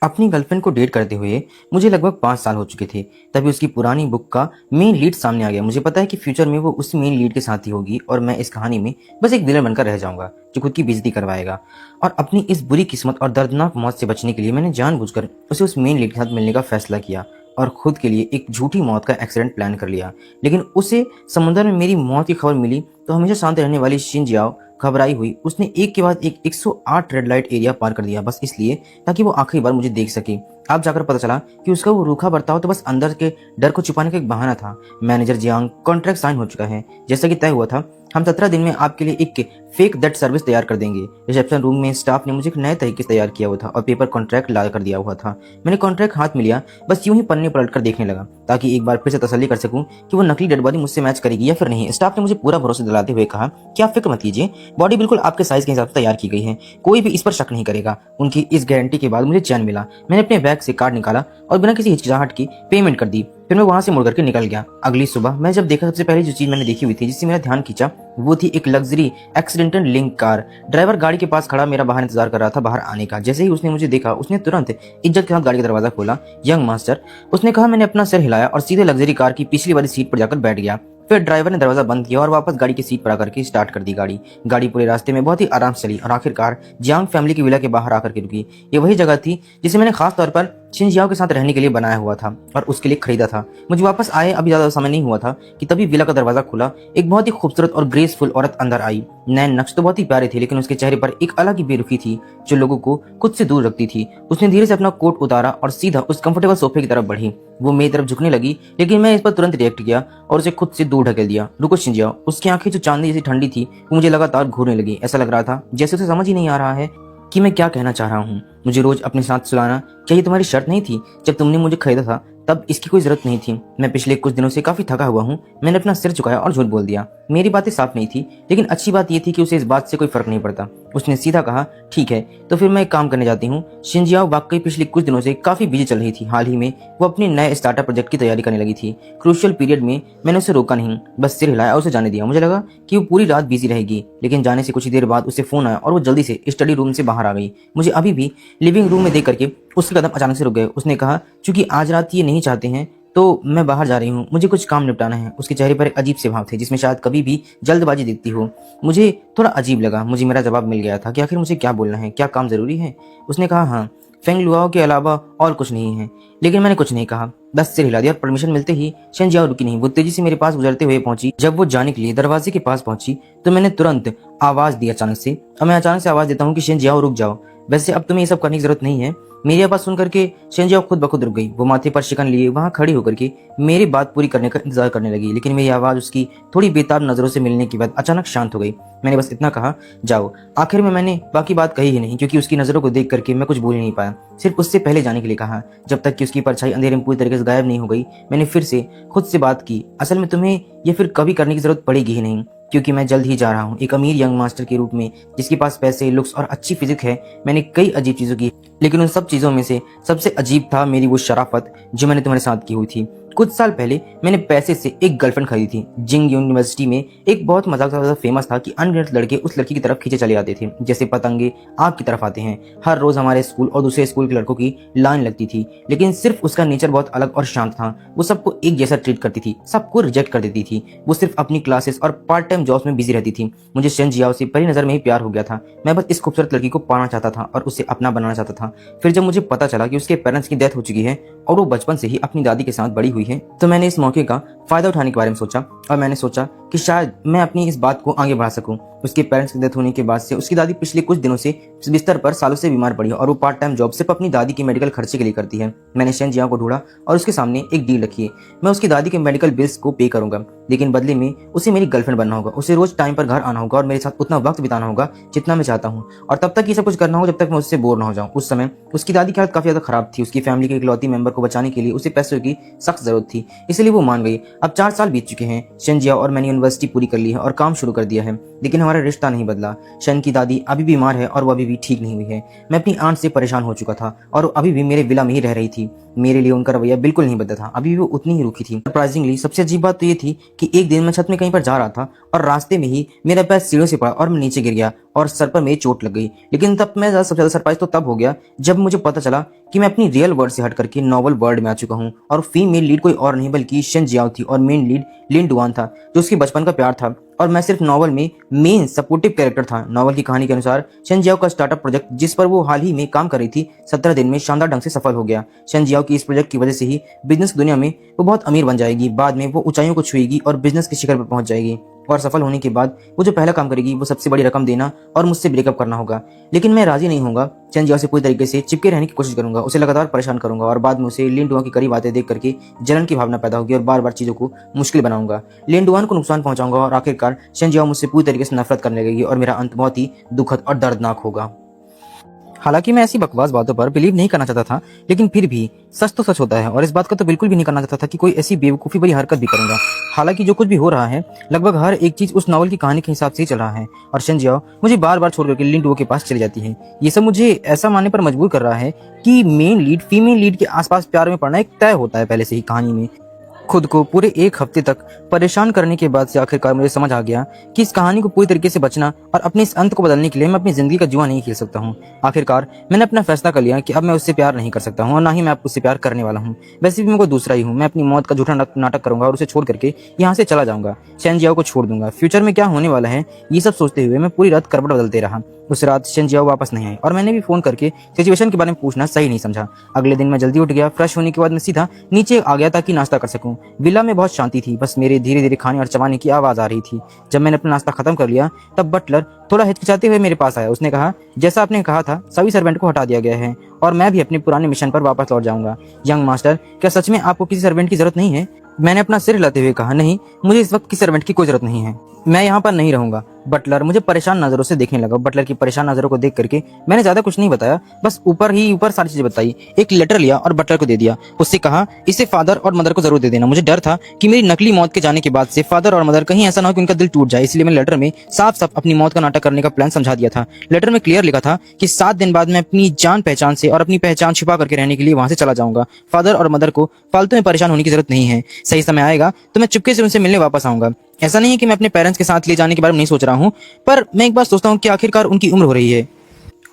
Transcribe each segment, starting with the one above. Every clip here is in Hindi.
अपनी गर्लफ्रेंड को डेट करते हुए मुझे लगभग 5 साल हो चुके थे। तभी उसकी पुरानी बुक का मेन लीड सामने आ गया। मुझे पता है कि फ्यूचर में वो उसी मेन लीड के साथ ही होगी और मैं इस कहानी में बस एक विलेन बनकर रह जाऊंगा जो खुद की बेइज्जती करवाएगा। और अपनी इस बुरी किस्मत और दर्दनाक मौत से बचने के लिए मैंने जानबूझकर उसे उस मेन लीड के साथ मिलने का फैसला किया और खुद के लिए एक झूठी मौत का एक्सीडेंट प्लान कर लिया। लेकिन उसे समुद्र में मेरी मौत की खबर मिली तो हमेशा शांत रहने वाली शिन जियाओ घबराई हुई उसने एक के बाद एक 108 रेड लाइट एरिया पार कर दिया, बस इसलिए ताकि वो आखिरी बार मुझे देख सके। अब जाकर पता चला कि उसका वो रूखा बर्ताव तो बस अंदर के डर को छुपाने का एक बहाना था। मैनेजर जियांग, कॉन्ट्रैक्ट साइन हो चुका है जैसा कि तय हुआ था। हम 17 दिन में आपके लिए एक फेक डेट सर्विस तैयार कर देंगे। रिसेप्शन रूम में स्टाफ ने मुझे एक नए तरीके से तैयार किया हुआ था और पेपर कॉन्ट्रैक्ट ला कर दिया हुआ था। मैंने कॉन्ट्रैक्ट हाथ में लिया, बस यूं ही पन्ने पलट कर देखने लगा ताकि एक बार फिर से तसल्ली कर सकूं कि वो नकली डेड बॉडी मुझसे मैच करेगी या फिर नहीं। स्टाफ ने मुझे पूरा भरोसा दिलाते हुए कहा कि आप फिक्र मत कीजिए, बॉडी बिल्कुल आपके साइज के हिसाब से तैयार की गई है, कोई भी इस पर शक नहीं करेगा। उनकी इस गारंटी के बाद मुझे चैन मिला। मैंने अपने बैग से कार्ड निकाला और बिना किसी हिचकिचाहट की पेमेंट कर दी। फिर मैं वहां से मुड़ करके निकल गया। अगली सुबह मैं जब देखा, सबसे पहले जो चीज मैंने देखी हुई थी जिससे मेरा ध्यान खींचा वो थी एक luxury accidental link car. Driver गाड़ी के पास खड़ा मेरा बाहर इंतजार कर रहा था बाहर आने का। जैसे ही उसने मुझे देखा उसने तुरंत इज्जत के साथ गाड़ी का दरवाजा खोला। यंग मास्टर, उसने कहा। मैंने अपना सिर हिलाया और सीधे लग्जरी कार की पिछली वाली सीट पर जाकर बैठ गया। फिर ड्राइवर ने दरवाजा बंद किया और वापस गाड़ी की सीट पर आकर के स्टार्ट कर दी गाड़ी पूरे रास्ते में बहुत ही आराम से चली और आखिरकार जियांग फैमिली की विला के बाहर आकर के रुकी। ये वही जगह थी जिसे मैंने खास तौर पर शिन जियाओ के साथ रहने के लिए बनाया हुआ था और उसके लिए खरीदा था। मुझे वापस आए अभी ज्यादा समय नहीं हुआ था कि तभी विला का दरवाजा खुला। एक बहुत ही खूबसूरत और ग्रेसफुल औरत अंदर आई। नैन नक्श तो बहुत ही प्यारे थे लेकिन उसके चेहरे पर एक अलग ही बेरुखी थी जो लोगों को खुद से दूर रखती थी। उसने धीरे से अपना कोट उतारा और सीधा उस कंफर्टेबल सोफे की तरफ बढ़ी। वो मेरी तरफ झुकने लगी लेकिन मैं इस पर तुरंत रिएक्ट किया और उसे खुद से दूर ढकेल दिया। रुको शिन जियाओ। उसकी आंखें जो चांदी जैसी ठंडी थी वो मुझे लगातार घूरने लगी। ऐसा लग रहा था जैसे उसे समझ ही नहीं आ रहा है कि मैं क्या कहना चाह रहा हूँ। मुझे रोज अपने साथ सुलाना, क्या ये तुम्हारी शर्त नहीं थी? जब तुमने मुझे खरीदा था तब इसकी कोई जरूरत नहीं थी। मैं पिछले कुछ दिनों से काफी थका हुआ हूँ। मैंने अपना सिर झुकाया और झूठ बोल दिया। मेरी बातें साफ नहीं थी लेकिन अच्छी बात यह थी कि उसे इस बात से कोई फर्क नहीं पड़ता। उसने सीधा कहा, ठीक है तो फिर मैं एक काम करने जाती हूँ। शिन जियाओ वाकई पिछले कुछ दिनों से काफी बिजी चल रही थी। हाल ही में वो अपने नए स्टार्टअप प्रोजेक्ट की तैयारी करने लगी थी। क्रूशियल पीरियड में मैंने उसे रोका नहीं, बस सिर हिलाया और उसे जाने दिया। मुझे लगा कि वो पूरी रात बिजी रहेगी लेकिन जाने से कुछ ही देर बाद उसे फोन आया और वो जल्दी से स्टडी रूम से बाहर आ गई। मुझे अभी भी लिविंग रूम में देख करके उसके कदम अचानक से रुक गए। उसने कहा, चूंकि आज रात ये नहीं चाहते हैं तो मैं बाहर जा रही हूँ, मुझे कुछ काम निपटाना है। उसके चेहरे पर एक अजीब से भाव थे जिसमें शायद कभी भी जल्दबाजी दिखती हो। मुझे थोड़ा अजीब लगा। मुझे मेरा जवाब मिल गया था कि आखिर मुझे क्या बोलना है, क्या काम जरूरी है। उसने कहा, हाँ, फेंग लुआओ के अलावा और कुछ नहीं है। लेकिन मैंने कुछ नहीं कहा, बस सिर हिला दिया और परमिशन मिलते ही शिन जियाओ रुकी नहीं। वो तेजी से मेरे पास गुजरते हुए पहुंची। जब वो जाने के लिए दरवाजे के पास पहुंची तो मैंने तुरंत आवाज दी अचानक से। और मैं अचानक से आवाज देता हूँ कि शिन जियाओ रुक जाओ। वैसे अब तुम्हें ये सब करने की जरूरत नहीं है। मेरी आवाज सुन करके शिन जियाओ खुद ब खुद रुक गई। वो माथे पर शिकन लिए वहां खड़ी होकर के मेरी बात पूरी करने का इंतजार करने लगी लेकिन मेरी आवाज उसकी थोड़ी बेताब नजरों से मिलने के बाद अचानक शांत हो गई। मैंने बस इतना कहा, जाओ। आखिर में मैंने बाकी बात कही ही नहीं क्योंकि उसकी नजरों को देख करके मैं कुछ बोल ही नहीं पाया। सिर्फ उससे पहले जाने के लिए कहा। जब तक कि उसकी परछाई अंधेरे में पूरी तरीके से गायब नहीं हो गई मैंने फिर से खुद से बात की, असल में तुम्हें ये फिर कभी करने की जरूरत पड़ेगी ही नहीं क्योंकि मैं जल्द ही जा रहा हूँ। एक अमीर यंग मास्टर के रूप में जिसके पास पैसे, लुक्स और अच्छी फिजिक है। मैंने कई अजीब चीजों की लेकिन उन सब चीजों में से सबसे अजीब था मेरी वो शराफत जो मैंने तुम्हारे साथ की हुई थी। कुछ साल पहले मैंने पैसे से एक गर्लफ्रेंड खरीदी थी। जिंग यूनिवर्सिटी में एक बहुत मजाक सा फेमस था कि अनगिनत लड़के उस लड़की की तरफ खींचे चले आते थे जैसे पतंगे आग की तरफ आते हैं। हर रोज हमारे स्कूल और दूसरे स्कूल के लड़कों की लाइन लगती थी लेकिन सिर्फ उसका नेचर बहुत अलग और शांत था। वो सबको एक जैसा ट्रीट करती थी, सबको रिजेक्ट कर देती थी। वो सिर्फ अपनी क्लासेस और पार्ट टाइम जॉब्स में बिजी रहती थी। मुझे शिन जियाओ से पहली नजर में ही प्यार हो गया था। मैं बस इस खूबसूरत लड़की को पाना चाहता था और उसे अपना बनाना चाहता था। फिर जब मुझे पता चला कि उसके पेरेंट्स की डेथ हो चुकी है और वो बचपन से ही अपनी दादी के साथ बड़ी हुई है तो मैंने इस मौके का फायदा उठाने के बारे में सोचा और मैंने सोचा कि शायद मैं अपनी इस बात को आगे बढ़ा सकूं। उसके पेरेंट्स की डेथ होने के बाद से उसकी दादी पिछले कुछ दिनों से बिस्तर पर सालों से बीमार पड़ी है और वो पार्ट टाइम जॉब सिर्फ अपनी दादी के मेडिकल खर्चे के लिए करती है। मैंने शिन जियाओ को ढूंढा और उसके सामने एक डील रखी है। मैं उसकी दादी के मेडिकल बिल्स को पे करूंगा लेकिन बदले में उसे मेरी गर्लफ्रेंड बनना होगा। उसे रोज टाइम पर घर आना होगा और मेरे साथ उतना वक्त बिताना होगा जितना मैं चाहता हूँ और तब तक ये सब कुछ करना होगा जब तक मैं उससे बोर ना हो जाऊँ। उस समय उसकी दादी की हालत काफी ज्यादा खराब थी। उसकी फैमिली के इकलौती मेंबर को बचाने के लिए उसे पैसों की सख्त जरूरत थी, इसलिए वो मान गई। अब 4 साल बीत चुके हैं। शन जियाओ और मैंने यूनिवर्सिटी पूरी कर ली है और काम शुरू कर दिया है, लेकिन हमारा रिश्ता नहीं बदला। शन की दादी अभी बीमार है और वो अभी भी ठीक नहीं हुई है। मैं अपनी आंट से परेशान हो चुका था और अभी भी मेरे विला में ही रह रही थी। मेरे लिए उनका रवैया बिल्कुल नहीं बदला था, अभी भी वो उतनी ही रूखी थी। सरप्राइजिंगली सबसे अजीब बात तो ये थी कि एक दिन मैं छत में कहीं पर जा रहा था और रास्ते में ही मेरा पैर सीढ़ियों से पड़ा और मैं नीचे गिर गया और सर पर मेरी चोट लग गई। लेकिन तब मैं सबसे ज्यादा सरप्राइज तो तब हो गया जब मुझे पता चला कि मैं अपनी रियल वर्ल्ड से हट करके नॉवल वर्ल्ड में आ चुका हूँ और फीमेल लीड कोई और नहीं बल्कि शन जियाओ थी और मेन लीड लिन डुआन था, जो उसके बचपन का प्यार था और मैं सिर्फ नॉवल में मेन सपोर्टिव कैरेक्टर था। नॉवल की कहानी के अनुसार शन जियाओ का स्टार्टअप प्रोजेक्ट जिस पर वो हाल ही में काम कर रही थी 17 दिन में शानदार ढंग से सफल हो गया। शन जियाओ की इस प्रोजेक्ट की वजह से ही बिजनेस दुनिया में वो बहुत अमीर बन जाएगी। बाद में वो ऊंचाइयों को छुएगी और बिजनेस के शिखर पर पहुंच जाएगी और सफल होने के बाद वो जो पहला काम करेगी वो सबसे बड़ी रकम देना और मुझसे ब्रेकअप करना होगा। लेकिन मैं राजी नहीं होऊंगा। शन जियाओ से पूरी तरीके से चिपके रहने की कोशिश करूंगा, उसे लगातार परेशान करूंगा और बाद में उसे लिन डुआन की करीब आते देख करके जलन की भावना पैदा होगी और बार बार चीजों को मुश्किल बनाऊंगा। लिन डुआन को नुकसान पहुंचाऊंगा और आखिरकार शन जियाओ मुझसे पूरी तरीके से नफरत करने लगेगी और मेरा अंत बहुत ही दुखद और दर्दनाक होगा। हालांकि मैं ऐसी बकवास बातों पर बिलीव नहीं करना चाहता था, लेकिन फिर भी सच तो सच होता है और इस बात का तो बिल्कुल भी नहीं करना चाहता था कि कोई ऐसी बेवकूफ़ी भरी हरकत भी करूंगा। हालांकि जो कुछ भी हो रहा है लगभग हर एक चीज उस नॉवल की कहानी के हिसाब से ही चल रहा है और शन जियाओ मुझे बार बार छोड़ करके लिन डुओ के पास चली जाती है। ये सब मुझे ऐसा मानने पर मजबूर कर रहा है कि मेन लीड फीमेल लीड के आसपास प्यार में पड़ना एक तय होता है पहले से ही कहानी में। खुद को पूरे 1 हफ्ते तक परेशान करने के बाद से आखिरकार मुझे समझ आ गया कि इस कहानी को पूरी तरीके से बचना और अपने इस अंत को बदलने के लिए मैं अपनी जिंदगी का जुआ नहीं खेल सकता हूँ। आखिरकार मैंने अपना फैसला कर लिया कि अब मैं उससे प्यार नहीं कर सकता हूँ और ना ही मैं उससे प्यार करने वाला हूँ। वैसे भी मैं कोई दूसरा ही हूँ। मैं अपनी मौत का झूठा नाटक करूंगा और उसे छोड़ करके यहाँ से चला जाऊंगा। शन जियाओ को छोड़ दूंगा। फ्यूचर में क्या होने वाला है ये सब सोचते हुए मैं पूरी रात करवट बदलते रहा। उस रात शन जियाओ वापस नहीं आए और मैंने भी फोन करके सिचुएशन के बारे में पूछना सही नहीं समझा। अगले दिन मैं जल्दी उठ गया। फ्रेश होने के बाद मैं सीधा नीचे आ गया ताकि नाश्ता कर सकूं। विला में बहुत शांति थी, बस मेरे धीरे धीरे खाने और चबाने की आवाज आ रही थी। जब मैंने अपना नाश्ता खत्म कर लिया तब बटलर थोड़ा हिचकिचाते हुए मेरे पास आया। उसने कहा, जैसा आपने कहा था सभी सर्वेंट को हटा दिया गया है और मैं भी अपने पुराने मिशन पर वापस लौट जाऊंगा। यंग मास्टर, क्या सच में आपको किसी सर्वेंट की जरूरत नहीं है? मैंने अपना सिर हिलाते हुए कहा, नहीं, मुझे इस वक्त किसी सर्वेंट की कोई जरूरत नहीं है। मैं यहाँ पर नहीं रहूंगा। बटलर मुझे परेशान नजरों से देखने लगा। बटलर की परेशान नजरों को देख करके मैंने ज्यादा कुछ नहीं बताया, बस ऊपर सारी चीजें बताई। एक लेटर लिया और बटलर को दे दिया। उससे कहा, इसे फादर और मदर को जरूर दे देना। मुझे डर था कि मेरी नकली मौत के जाने के बाद से फादर और मदर कहीं ऐसा ना हो कि उनका दिल टूट जाए, इसलिए मैंने लेटर में साफ साफ अपनी मौत का नाटक करने का प्लान समझा दिया था। लेटर में क्लियर लिखा था कि 7 दिन बाद मैं अपनी जान पहचान से और अपनी पहचान छुपा करके रहने के लिए वहां से चला जाऊंगा। फादर और मदर को फालतू में परेशान होने की जरूरत नहीं है। सही समय आएगा तो मैं चुपके से उनसे मिलने वापस आऊंगा। ऐसा नहीं है कि मैं अपने पेरेंट्स के साथ ले जाने के बारे में नहीं सोच रहा हूँ, पर मैं एक बात सोचता हूँ कि आखिरकार उनकी उम्र हो रही है,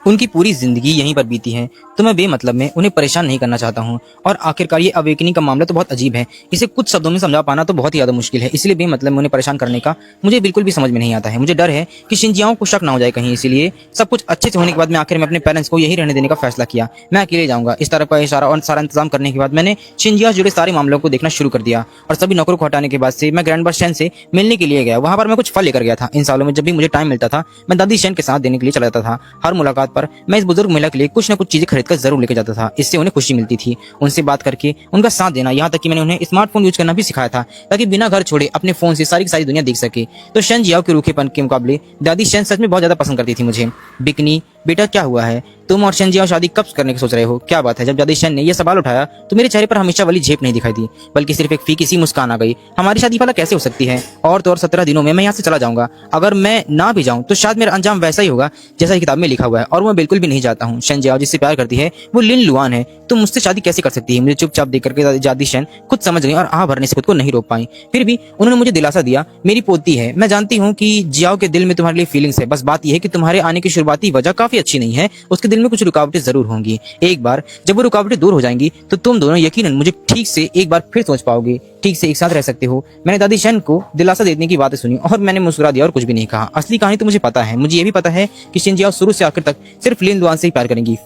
उनकी पूरी जिंदगी यहीं पर बीती है, तो मैं बेमतलब में उन्हें परेशान नहीं करना चाहता हूँ। और आखिरकार ये अवेकनिंग का मामला तो बहुत अजीब है, इसे कुछ शब्दों में समझा पाना तो बहुत ही ज्यादा मुश्किल है, इसलिए बेमतलब में उन्हें परेशान करने का मुझे बिल्कुल भी समझ में नहीं आता है। मुझे डर है कि शन जियाओ को शक ना हो जाए कहीं, इसीलिए सब कुछ अच्छे से होने के बाद मैं आखिर में अपने पेरेंट्स को यही रहने देने का फैसला किया। मैं अकेले जाऊंगा। इस तरह का इशारा और सारा इंतजाम करने के बाद मैंने शन जियाओ से जुड़े सारे मामलों को देखना शुरू कर दिया और सभी नौकरों को हटाने के बाद से मैं ग्रैंड शन से मिलने के लिए गया। वहां पर मैं कुछ फल लेकर गया था। इन सालों में जब भी मुझे टाइम मिलता था मैं दादी शन के साथ देने के लिए चला जाता था। हर मुलाकात पर मैं इस बुजुर्ग महिला के लिए कुछ न कुछ चीजें खरीद कर जरूर लेके जाता था। इससे उन्हें खुशी मिलती थी। उनसे बात करके उनका साथ देना, यहाँ तक कि मैंने उन्हें स्मार्टफोन यूज करना भी सिखाया था ताकि बिना घर छोड़े अपने फोन से सारी की सारी दुनिया देख सके। तो शन जियाओ के रूखेपन के मुकाबले दादी शन सच में बहुत ज्यादा पसंद करती थी मुझे। बिकनी, बेटा क्या हुआ है? तुम और शन जियाओ शादी कब करने की सोच रहे हो? क्या बात है? जब दादी शन ने यह सवाल उठाया तो मेरे चेहरे पर हमेशा वाली झेप नहीं दिखाई दी, बल्कि सिर्फ एक फीकी सी मुस्कान आ गई। हमारी शादी भला कैसे हो सकती है? और तो और 17 दिनों में मैं यहाँ से चला जाऊंगा। अगर मैं ना भी जाऊं तो शायद मेरा अंजाम वैसा ही होगा जैसा किताब में लिखा हुआ है, और मैं बिल्कुल भी नहीं चाहता हूँ। शन जियाओ जिससे प्यार करती है वो लिन डुआन है, तुम मुझसे शादी कैसे कर सकती है? मुझे चुपचाप देख करके दादी शन खुद समझ गई और आह भरने से खुद को नहीं रोक पाई। फिर भी उन्होंने मुझे दिलासा दिया, मेरी पोती है, मैं जानती हूँ कि जियाओ के दिल में तुम्हारे लिए फीलिंग्स है, बस बात यह है कि तुम्हारे आने की शुरुआती वजह काफी अच्छी नहीं है, उसके दिल में कुछ रुकावटें जरूर होंगी। एक बार जब वो रुकावटें दूर हो जाएंगी तो तुम दोनों यकीनन मुझे ठीक से एक बार फिर सोच पाओगे, ठीक से एक साथ रह सकते हो। मैंने दादी शन को दिलासा देने की बातें सुनी और मैंने मुस्कुरा दिया और कुछ भी नहीं कहा। असली कहानी तो मुझे पता है। मुझे ये भी पता है कि शन जियाओ शुरू से आखिर तक सिर्फ लिन डुआन से ही प्यार करेंगी।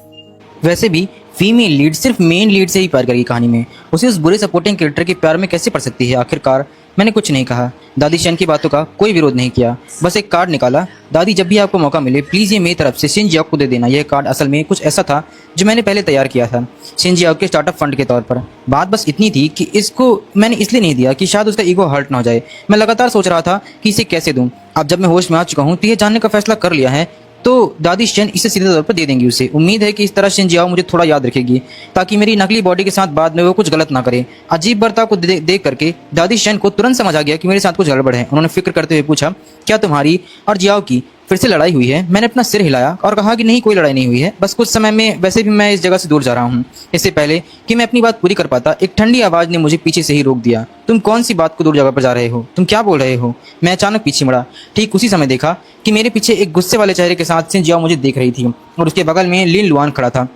वैसे भी फीमेल लीड सिर्फ मेन लीड से ही प्यार करेगी कहानी में, उसे उस बुरे सपोर्टिंग कैरेक्टर के प्यार में कैसे पड़ सकती है? आखिरकार मैंने कुछ नहीं कहा। दादी शन की बातों का कोई विरोध नहीं किया, बस एक कार्ड निकाला। दादी, जब भी आपको मौका मिले प्लीज ये मेरी तरफ से शन जियाओ को दे देना। यह कार्ड असल में कुछ ऐसा था जो मैंने पहले तैयार किया था शन जियाओ के स्टार्टअप फंड के तौर पर। बात बस इतनी थी कि इसको मैंने इसलिए नहीं दिया कि शायद उसका ईगो हर्ट ना हो जाए। मैं लगातार सोच रहा था कि इसे कैसे दूं। अब जब मैं होश में आ चुका हूँ तो यह जानने का फैसला कर लिया है तो दादी शेन इसे सीधे तौर पर दे देंगी उसे। उम्मीद है कि इस तरह शेन जियाओ मुझे थोड़ा याद रखेगी ताकि मेरी नकली बॉडी के साथ बाद में वो कुछ गलत ना करे। अजीब बर्ताव को देख करके दादी शेन को तुरंत समझ आ गया कि मेरे साथ कुछ गड़बड़ है। उन्होंने फिक्र करते हुए पूछा, क्या तुम्हारी और जियाओ की फिर से लड़ाई हुई है? मैंने अपना सिर हिलाया और कहा कि नहीं, कोई लड़ाई नहीं हुई है, बस कुछ समय में वैसे भी मैं इस जगह से दूर जा रहा हूँ। इससे पहले कि मैं अपनी बात पूरी कर पाता, एक ठंडी आवाज ने मुझे पीछे से ही रोक दिया। तुम कौन सी बात को दूर जगह पर जा रहे हो? तुम क्या बोल रहे हो? मैं अचानक पीछे मुड़ा। ठीक उसी समय देखा कि मेरे पीछे एक गुस्से वाले चेहरे के साथ सिन जियाओ मुझे देख रही थी और उसके बगल में लिन लुआन खड़ा था।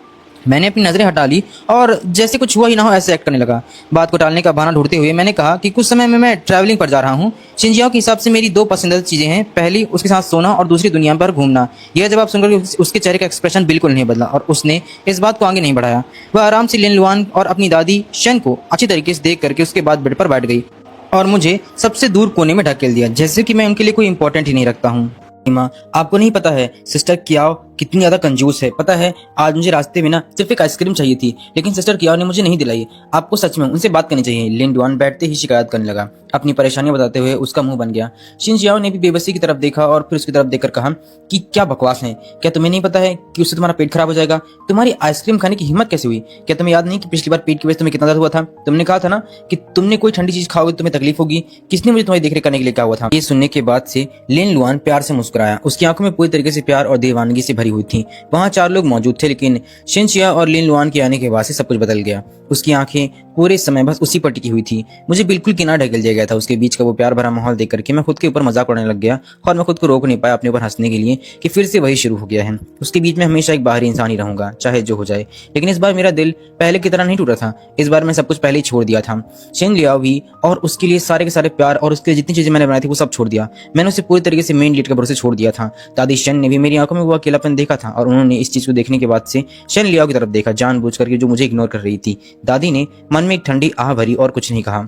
मैंने अपनी नजरें हटा ली और जैसे कुछ हुआ ही ना हो ऐसे एक्ट करने लगा। बात को टालने का बहाना ढूंढते हुए मैंने कहा कि कुछ समय में मैं ट्रैवलिंग पर जा रहा हूँ। शिनजियाओ के हिसाब से मेरी दो पसंदीदा चीजें हैं, पहली उसके साथ सोना और दूसरी दुनिया पर घूमना। यह जवाब सुनकर उसके चेहरे का एक्सप्रेशन बिल्कुल नहीं बदला और उसने इस बात को आगे नहीं बढ़ाया। वह आराम से लिन लुआन और अपनी दादी शेन को अच्छी तरीके से देख करके उसके बाद बेड पर बैठ गई और मुझे सबसे दूर कोने में ढकेल दिया, जैसे कि मैं उनके लिए कोई इंपॉर्टेंट ही नहीं रखता हूँ। माँ, आपको नहीं पता है सिस्टर कियाओ कितनी ज्यादा कंजूस है। पता है आज मुझे रास्ते में ना सिर्फ एक आइसक्रीम चाहिए थी, लेकिन सिस्टर कियाओ ने मुझे नहीं दिलाई। आपको सच में उनसे बात करनी चाहिए। लिन लुआन बैठते ही शिकायत करने लगा। अपनी परेशानियां बताते हुए उसका मुंह बन गया। शिन जियाओ ने भी बेबसी की तरफ देखा और फिर उसकी तरफ देखकर कहा कि क्या बकवास है, क्या तुम्हें नहीं पता है कि उससे तुम्हारा पेट खराब हो जाएगा? तुम्हारी आइसक्रीम खाने की हिम्मत कैसे हुई? क्या तुम्हें याद नहीं कि पिछली बार पेट की वजह से तुम्हें कितना दर्द हुआ था? तुमने कहा था ना कि तुमने कोई ठंडी चीज खाओगे तुम्हें तकलीफ होगी। किसने मुझे तुम्हारी देखरेख करने के लिए कहा हुआ था? ये सुनने के बाद से लिन लुआन प्यार से मुस्कुराया। उसकी आंखों में पूरी तरीके से प्यार और दीवानगी से भरी हुई थी। वहां 4 लोग मौजूद थे, लेकिन शिनचिया और लिन लुआन के आने के बाद से सब कुछ बदल गया। उसकी आंखें पूरे समय बस उसी पर टिकी हुई थी। मुझे बिल्कुल किनारे ढकेल दिया गया था। उसके बीच का वो प्यार भरा माहौल देख करके मैं खुद के ऊपर मजाक उड़ाने लग गया और मैं खुद को रोक नहीं पाया अपने ऊपर हंसने के लिए कि फिर से वही शुरू हो गया है। उसके बीच में हमेशा एक बाहरी इंसान ही रहूंगा, चाहे जो हो जाए। लेकिन इस बार मेरा दिल पहले की तरह नहीं टूटा था। इस बार मैं सब कुछ पहले ही छोड़ दिया था। शेन लियाओ भी और उसके लिए सारे के सारे प्यार और उसके लिए जितनी चीजें मैंने बनाई थी वो सब छोड़ दिया। मैंने उसे पूरी तरीके से मेन लीड के भरोसे छोड़ दिया था। दादी शेन ने भी मेरी आंखों में वो अकेलापन देखा था और उन्होंने इस चीज को देखने के बाद से शेन लियाओ की तरफ देखा, जानबूझ करके, जो मुझे इग्नोर कर रही थी। दादी ने मन में एक ठंडी आह भरी और कुछ नहीं कहा।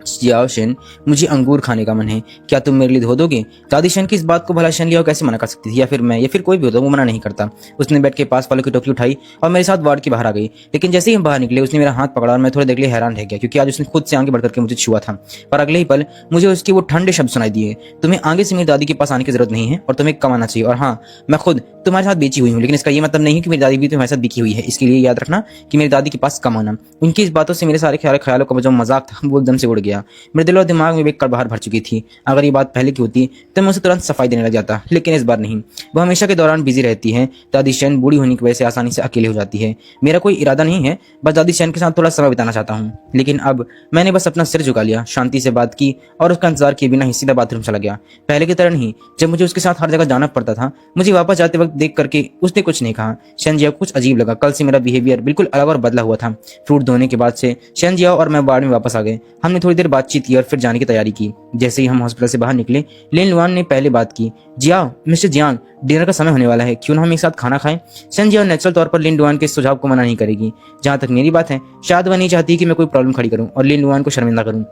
जियाओ शेन, मुझे अंगूर खाने का मन है, क्या तुम मेरे लिए धो दोगे? दादी शेन की इस बात को भला शेन लियाओ कैसे मना कर सकती थी? या फिर मैं, या फिर कोई भी होता, वो मना नहीं करता। उसने बेड के पास वालों की टोकरी उठाई और मेरे साथ वार्ड के बाहर आ गई। लेकिन जैसे ही हम बाहर निकले उसने मेरा हाथ पकड़ा और मैं थोड़ी देर के लिए हैरान रह गया, क्योंकि आज उसने खुद से आगे बढ़ करके मुझे छुआ था। पर अगले ही पल मुझे उसके वो ठंडे शब्द सुनाई दिए, तुम्हें आगे से मेरी दादी के पास आने की जरूरत नहीं है और तुम्हें कमाना चाहिए। और हाँ, मैं खुद तुम्हारे साथ बेची हुई हूँ, लेकिन इसका ये मतलब नहीं है कि मेरी दादी भी तुम्हारे साथ बिकी हुई है। इसके लिए याद रखना कि मेरी दादी के पास कमाना। उनकी इस बातों से मेरे सारे ख्यालों का जो मजाक था वो एकदम से उड़ गया। मेरे दिल और दिमाग में एक बाहर भर चुकी थी। अगर ये बात पहले की होती तो मैं उसे तुरंत सफाई देने लग जाता, लेकिन इस बार नहीं। वो हमेशा के दौरान बिजी रहती है। दादी शेन बूढ़ी होने की वजह से आसानी से अकेले हो जाती है। मेरा कोई इरादा नहीं है, बस दादी शेन के साथ थोड़ा समय बिताना चाहता हूँ। लेकिन अब मैंने बस अपना सिर झुका लिया, शांति से बात की और उसका इंतजार किए बिना ही सीधा बाथरूम चला गया। पहले की तरह नहीं, जब मुझे उसके साथ हर जगह जाना पड़ता था। मुझे वापस जाते वक्त देख करके उसने कुछ नहीं कहा। शेनजियाओ को कुछ अजीब लगा। कल से मेरा बिहेवियर बिल्कुल अलग और बदला हुआ था। फ्रूट धोने के बाद से शेनजियाओ और मैं वार्ड में वापस आ गए। हमने थोड़ी देर बातचीत की और फिर जाने की तैयारी की। जैसे ही हम हॉस्पिटल से बाहर निकले, लिन लुआन ने पहले बात की, जियाओ, मिस्टर जियांग, डिनर का समय होने वाला है, क्यों ना हम एक साथ खाना खाएं? शेनजियाओ नेचुरल तौर पर लिन लुआन के सुझाव को मना नहीं करेगी। जहां तक मेरी बात है, शायद वह नहीं चाहती कि मैं कोई प्रॉब्लम खड़ी करूं और लिन लुआन को शर्मिंदा करूं।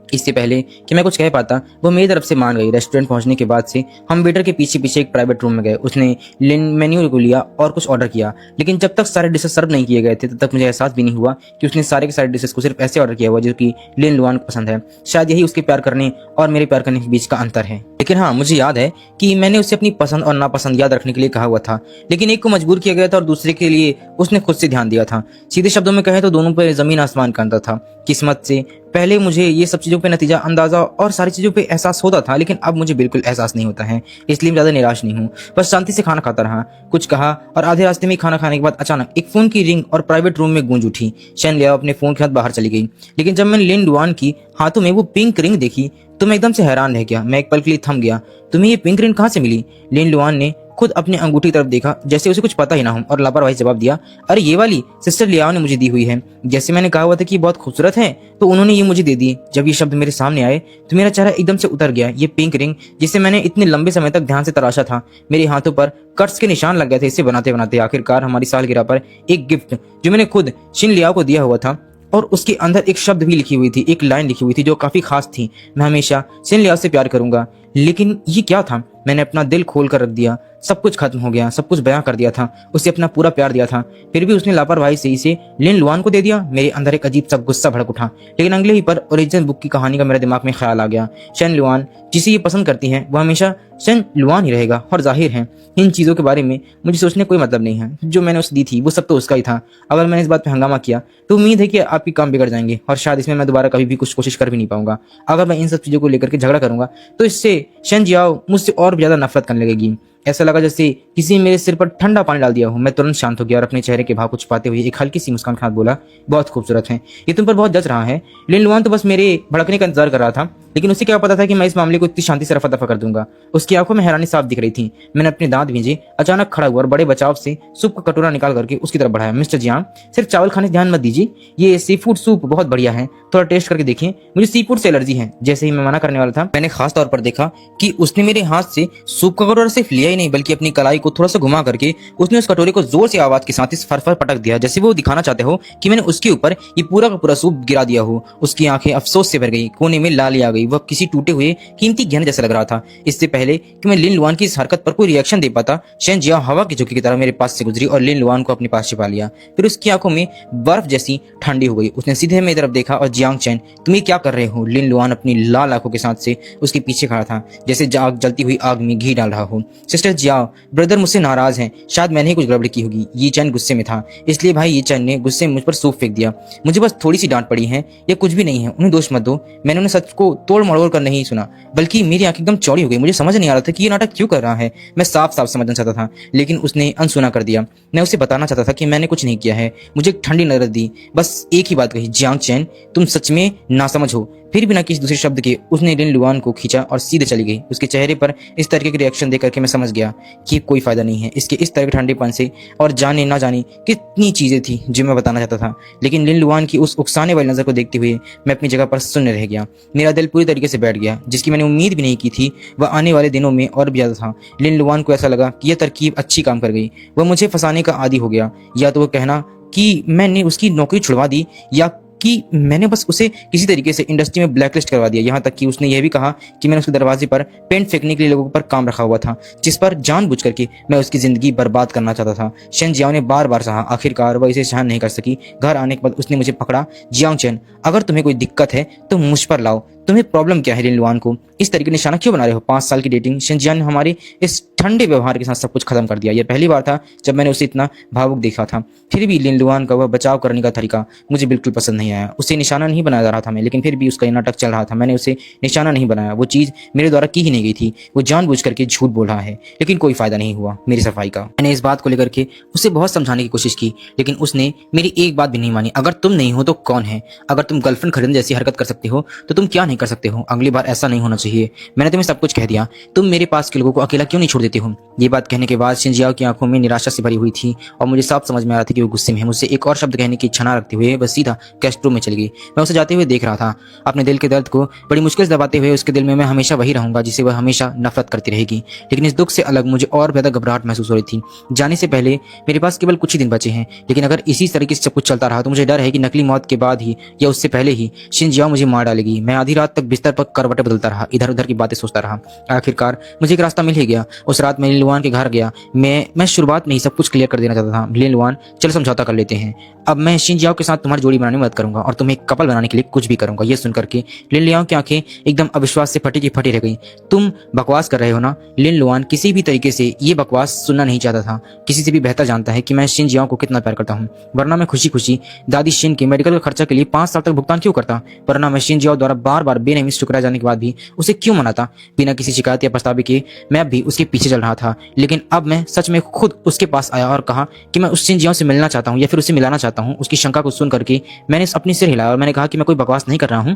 इससे पहले कि मैं कुछ कह पाता, वो मेरी तरफ से मान गई। रेस्टोरेंट पहुंचने के बाद से हम वेटर के पीछे पीछे एक प्राइवेट रूम में गए। उसने लिन मेन्यू को लिया और कुछ ऑर्डर किया, लेकिन जब तक सारे डिशेस सर्व नहीं किए गए थे तब तक मुझे एहसास भी नहीं हुआ कि उसने सारे के सारे डिशेस को सिर्फ ऐसे ऑर्डर किया हुआ जो कि लिन लुआन को पसंद है। शायद यही उसके प्यार करने और मेरे प्यार करने के बीच का अंतर है। लेकिन हाँ, मुझे याद है कि मैंने उसे अपनी पसंद और नापसंद याद रखने के लिए कहा हुआ था, लेकिन एक को मजबूर किया गया था और दूसरे के लिए उसने खुद से ध्यान दिया था। सीधे शब्दों में कहे तो दोनों पर जमीन आसमान का अंतर था। किस्मत से पहले मुझे ये सब चीजों पे नतीजा अंदाजा और सारी चीजों पे एहसास होता था, लेकिन अब मुझे बिल्कुल एहसास नहीं होता है। इसलिए मैं ज्यादा निराश नहीं हूँ। बस शांति से खाना खाता रहा, कुछ कहा और आधे रास्ते में खाना खाने के बाद अचानक एक फोन की रिंग और प्राइवेट रूम में गूंज उठी। शेन लियाओ अपने फोन के साथ बाहर चली गई, लेकिन जब मैंने लिन लुआन की हाथों में वो पिंक रिंग देखी तो मैं एकदम से हैरान रह गया। मैं एक पल के लिए थम गया। तुम्हें ये पिंक रिंग कहाँ से मिली? लिन लुआन ने खुद अपनी अंगूठी की तरफ देखा, जैसे उसे कुछ पता ही ना हो, और लापरवाही जवाब दिया, अरे ये वाली सिस्टर लियाओ ने मुझे दी हुई है। जैसे मैंने कहा हुआ था कि बहुत खूबसूरत है, तो उन्होंने ये मुझे दे दी। जब ये शब्द मेरे सामने आए तो मेरा चेहरा एकदम से उतर गया। ये पिंक रिंग जिसे मैंने इतने लंबे समय तक ध्यान से तराशा था, मेरे हाथों पर कट्स के निशान लग गए थे। इसे बनाते बनाते आखिरकार हमारी सालगिरह पर एक गिफ्ट जो मैंने खुद शिन लियाओ को दिया हुआ था, और उसके अंदर एक शब्द भी लिखी हुई थी, एक लाइन लिखी हुई थी जो काफी खास थी, मैं हमेशा शिन लियाओ से प्यार करूंगा। लेकिन ये क्या था? मैंने अपना दिल खोल कर रख दिया। सब कुछ खत्म हो गया, सब कुछ बयां कर दिया था, उसे अपना पूरा प्यार दिया था, फिर भी उसने लापरवाही से इसे लिन लुआन को दे दिया। मेरे अंदर एक अजीब सा गुस्सा भड़क उठा, लेकिन अगले ही पर ओरिजिनल बुक की कहानी का मेरे दिमाग में ख्याल आ गया। शेन लुआन जिसे ये पसंद करती है वो हमेशा शेन लुआन ही रहेगा, और जाहिर है इन चीजों के बारे में मुझे सोचने कोई मतलब नहीं है। जो मैंने उसे दी थी वो सब तो उसका ही था। अगर मैंने इस बात पे हंगामा किया तो उम्मीद है कि आपके काम बिगड़ जाएंगे, और शायद इसमें मैं दोबारा कभी भी कुछ कोशिश कर भी नहीं पाऊंगा। अगर मैं इन सब चीजों को लेकर के झगड़ा करूंगा तो इससे शेन जियाओ मुझसे और भी ज्यादा नफरत करने लगेगी। ऐसा लगा जैसे किसी ने मेरे सिर पर ठंडा पानी डाल दिया हो। मैं तुरंत शांत हो गया और अपने चेहरे के भाव को छुपाते हुए एक हल्की सी मुस्कान के साथ बोला, बहुत खूबसूरत है, ये तुम पर बहुत जच रहा है। लिन लुआन तो बस मेरे भड़कने का इंतजार कर रहा था, लेकिन उसे क्या पता था कि मैं इस मामले को इतनी शांति से रफा दफा कर दूंगा। उसकी आंखों में हैरानी साफ दिख रही थी। मैंने अपने दांत भींजे, अचानक खड़ा हुआ और बड़े बचाव से सूप का कटोरा निकाल करके उसकी तरफ बढ़ाया। मिस्टर जियांग, सिर्फ चावल खाने से ध्यान मत दीजिए, ये सी फूड सूप बहुत बढ़िया है, थोड़ा टेस्ट करके देखिए, मुझे सी फूड से एलर्जी है। जैसे ही मैं मना करने वाला था, मैंने खास तौर पर देखा कि उसने मेरे हाथ से सूप का कटोरा सिर्फ लिया ही नहीं, बल्कि अपनी कलाई को थोड़ा सा घुमा करके उसने उस कटोरे को जोर से आवाज के साथ इस फर पटक दिया, जैसे वो दिखाना चाहते हो कि मैंने उसके ऊपर ये पूरा का पूरा सूप गिरा दिया हो। उसकी आंखें अफसोस से भर गई, कोने में लाली आ गई, वह किसी टूटे हुए कीमती गहने जैसा लग रहा था। इससे पहले कि मैं लिन लुआन की इस हरकत पर कोई रिएक्शन दे पाता, शेन जियाओ हवा की झोंके की तरह मेरे पास से गुजरी और लिन लुआन को अपने पास छिपा लिया। फिर उसकी आंखों में बर्फ जैसी ठंडी हो गई। उसने सीधे मेरी तरफ देखा और, जियांग चैन, तुम ये क्या कर रहे हो? लिन लुआन अपनी लाल आंखों के साथ से उसके पीछे खड़ा था, जैसे आग जलती हुई आग में घी डाल रहा हो। सिस्टर जियाओ, ब्रदर मुझसे नाराज हैं, शायद मैंने ही कुछ गड़बड़ी की होगी। ये चैन गुस्से में था, इसलिए भाई ये चैन ने गुस्से में मुझ पर सूप फेंक दिया। मुझे बस थोड़ी सी डांट पड़ी है, ये कुछ भी नहीं है, उन्हें दोष मत दो। मैंने उन्हें सच को तोड़ मड़ोड़ कर नहीं सुना, बल्कि मेरी आंखें एकदम चौड़ी हो गई। मुझे समझ नहीं आ रहा था कि ये नाटक क्यों कर रहा है। मैं साफ साफ समझना चाहता था, लेकिन उसने अनसुना कर दिया। मैं उसे बताना चाहता था कि मैंने कुछ नहीं किया है। मुझे एक ठंडी नजर दी, बस एक ही बात कही, जियांग चैन, तुम सच में नासमझ हो। फिर बिना किसी दूसरे शब्द के उसने लिन लुआन को खींचा और सीधे चली गई। उसके चेहरे पर इस तरह के रिएक्शन देख करके मैं समझ गया कि कोई फायदा नहीं है इसके इस तरह के ठंडेपन से, और जाने ना जाने कितनी चीजें थी जो मैं बताना चाहता था। लेकिन लिन लुआन की उस उकसाने वाली नजर को देखते हुए मैं अपनी जगह पर शून्य रह गया। मेरा दिल पूरी तरीके से बैठ गया, जिसकी मैंने उम्मीद भी नहीं की थी। वह आने वाले दिनों में और भी ज्यादा था। लिन लुआन को ऐसा लगा कि यह तरकीब अच्छी काम कर गई। वह मुझे फंसाने का आदी हो गया, या तो वह कहना कि मैंने उसकी नौकरी छुड़वा दी, या कि मैंने बस उसे किसी तरीके से इंडस्ट्री में ब्लैकलिस्ट करवा दिया। यहाँ तक कि उसने यह भी कहा कि मैंने उसके दरवाजे पर पेंट फेंकने के लिए लोगों पर काम रखा हुआ था, जिस पर जानबूझ करके मैं उसकी जिंदगी बर्बाद करना चाहता था। शेन जियाओ ने बार बार कहा, आखिरकार वह इसे सहन नहीं कर सकी। घर आने के बाद उसने मुझे पकड़ा, जियांग चैन, अगर तुम्हें कोई दिक्कत है तो मुझ पर लाओ। तुम्हें प्रॉब्लम क्या है? लिन लुआन को इस तरीके निशाना क्यों बना रहे हो? 5 साल की डेटिंग, शेन जियाओ ने हमारे इस ठंडे व्यवहार के साथ सब कुछ खत्म कर दिया। यह पहली बार था जब मैंने उसे इतना भावुक देखा था। फिर भी लिन लुआन का वह बचाव करने का तरीका मुझे बिल्कुल पसंद नहीं आया। उसे निशाना नहीं बनाया जा रहा था मैं, लेकिन फिर भी उसका नाटक चल रहा था। मैंने उसे निशाना नहीं बनाया, वो चीज मेरे द्वारा की ही नहीं गई थी। वो जानबूझ करके झूठ बोल रहा है, लेकिन कोई फायदा नहीं हुआ मेरी सफाई का। मैंने इस बात को लेकर के उसे बहुत समझाने की कोशिश की, लेकिन उसने मेरी एक बात भी नहीं मानी। अगर तुम नहीं हो तो कौन है? अगर तुम गर्लफ्रेंड खरीदने जैसी हरकत कर सकते हो तो तुम क्या नहीं कर सकते हो? अगली बार ऐसा नहीं होना चाहिए। मैंने तुम्हें सब कुछ कह दिया, तुम मेरे पास के लोगों को अकेला क्यों नहीं छोड़ देते हो? ये बात कहने के बाद शेन जियाओ की आंखों में निराशा से भरी हुई थी, और मुझे साफ समझ में आ रहा था कि वो गुस्से में है। मुझसे एक और शब्द कहने की इच्छा न रखते हुए बस सीधा गेस्ट रूम में चली गई। मैं उसे जाते हुए देख रहा था, अपने दिल के दर्द को बड़ी मुश्किल से दबाते हुए। उसके दिल में मैं हमेशा वही रहूंगा जिसे वह हमेशा नफरत करती रहेगी। लेकिन इस दुख से अलग मुझे और ज्यादा घबराहट महसूस हो रही थी। जाने से पहले मेरे पास केवल कुछ ही दिन बचे हैं, लेकिन अगर इसी तरीके से सब कुछ चलता रहा तो मुझे डर है कि नकली मौत के बाद ही या उससे पहले ही शेन जियाओ मुझे मार डालेगी। मैं आधी रात तक बिस्तर पर करवटें बदलता रहा, इधर उधर की बातें सोचता रहा। आखिरकार मुझे एक रास्ता मिल ही गया। उस रात मैं लिन लुआन के घर गया। मैं शुरुआत में ही सब कुछ क्लियर कर देना चाहता था। लिन लुआन, चलो समझौता कर लेते हैं। अब मैं शेन जियाओ के साथ तुम्हारी जोड़ी बनाने में मदद करूंगा और तुम्हें एक कपल बनाने के लिए कुछ भी करूंगा। यह सुनकर के लिन लुआन की आंखें एकदम अविश्वास से फटी की फटी रह गई। तुम बकवास कर रहे हो ना? लिन लुआन किसी भी तरीके से ये बकवास सुनना नहीं चाहता था। किसी से भी बेहतर जानता है कि मैं शेन जियाओ को कितना प्यार करता हूँ, वरना मैं खुशी खुशी दादी शेन के मेडिकल का खर्चा के लिए 5 साल तक भुगतान क्यों करता? वरना मैं शेन जियाओ द्वारा बार बार बेनहमी से ठुकराए जाने के बाद भी उसे क्यों मनाता? बिना किसी शिकायत या पछतावे के मैं भी उसके पीछे चल रहा था। लेकिन अब मैं सच में खुद उसके पास आया और कहा कि मैं उस शेन जियाओ से मिलना चाहता हूँ या फिर उसे मिलाना चाहता हूँ। उसकी शंका को सुन करके मैंने अपनी सिर हिलाया और मैंने कहा कि मैं कोई बकवास नहीं कर रहा हूँ,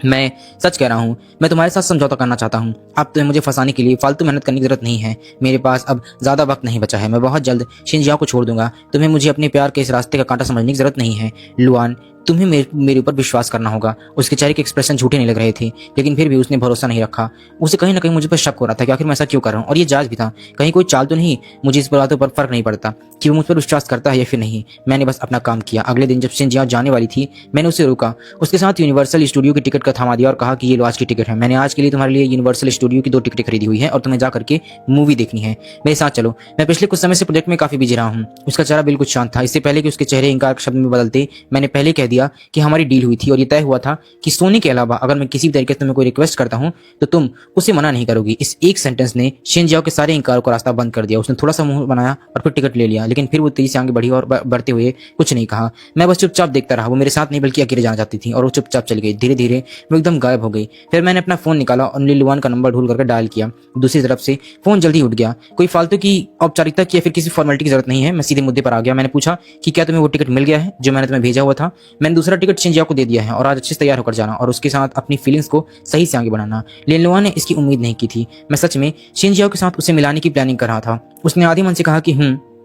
मैं सच कह रहा हूँ। मैं तुम्हारे साथ समझौता करना चाहता हूँ। अब तुम्हें मुझे फंसाने के लिए फालतू मेहनत करने की जरूरत नहीं है। मेरे पास अब ज्यादा वक्त नहीं बचा है। मैं बहुत जल्द शेन जियाओ को छोड़ दूंगा। तुम्हें मुझे अपने प्यार के इस रास्ते का कांटा समझने की जरूरत नहीं है। लुआन, तुम्हें मेरे ऊपर विश्वास करना होगा। उसके चेहरे के एक्सप्रेशन झूठे नहीं लग रहे थे, लेकिन फिर भी उसने भरोसा नहीं रखा। उसे कहीं ना कहीं मुझे पर शक हो रहा था कि आखिर मैं ऐसा क्यों कर रहा हूँ, और ये जायज भी था। कहीं कोई चाल तो नहीं। मुझे इस बातों पर फर्क नहीं पड़ता कि वो मुझ पर विश्वास करता है या फिर नहीं। मैंने बस अपना काम किया। अगले दिन जब शिनजियाओ जाने वाली थी, मैंने उसे रोका। उसके साथ यूनिवर्सल स्टूडियो की टिकट का थमा दिया और कहा कि ये लो आज की टिकट है। मैंने आज के लिए तुम्हारे लिए यूनिवर्सल स्टूडियो की 2 टिकटें खरीदी हुई हैं और तुम्हें जा करके मूवी देखनी है। मेरे साथ चलो। मैं पिछले कुछ समय से प्रोजेक्ट में काफी बिजी रहा हूँ। उसका चेहरा बिल्कुल शांत था। इससे पहले कि उसके चेहरे इंकार शब्द में बदलते, मैंने पहले कह दिया कि हमारी डील हुई थी और ये तय हुआ था कि सोने के अलावा अगर मैं किसी भी तरीके से तुम्हें कोई रिक्वेस्ट करता हूँ तो तुम उसे मना नहीं करोगी। इस एक सेंटेंस ने शिनजियाओ के सारे इंकारों का रास्ता बंद कर दिया। उसने थोड़ा सा मुंह बनाया और फिर टिकट ले लिया, लेकिन फिर वो तेजी से आगे बढ़ी और बढ़ते हुए कुछ नहीं कहा। मैं बस चुपचाप देखता रहा। वो मेरे साथ नहीं बल्कि अकेले जाना चाहती थी और वो चुपचाप चली गई। धीरे धीरे वो एकदम गायब हो गई। फिर मैंने अपना फोन निकाला और लिनलुआन का नंबर ढूंढ करके डायल किया। दूसरी तरफ से फोन जल्दी उठ गया। कोई फालतू की औपचारिकता की या फिर किसी फॉर्मेलिटी की जरूरत नहीं है। मैं सीधे मुद्दे पर आ गया। मैंने पूछा कि क्या तुम्हें वो टिकट मिल गया है जो मैंने तुम्हें भेजा हुआ था? मैंने दूसरा टिकट शिनजियाओ को दे दिया है और आज अच्छे से तैयार होकर जाना और उसके साथ अपनी फीलिंग्स को सही से आगे बढ़ाना। लिनलुआन ने इसकी उम्मीद नहीं की थी। मैं सच में शिनजियाओ के साथ उसे मिलाने की प्लानिंग कर रहा था। उसने आधे मन से कहा कि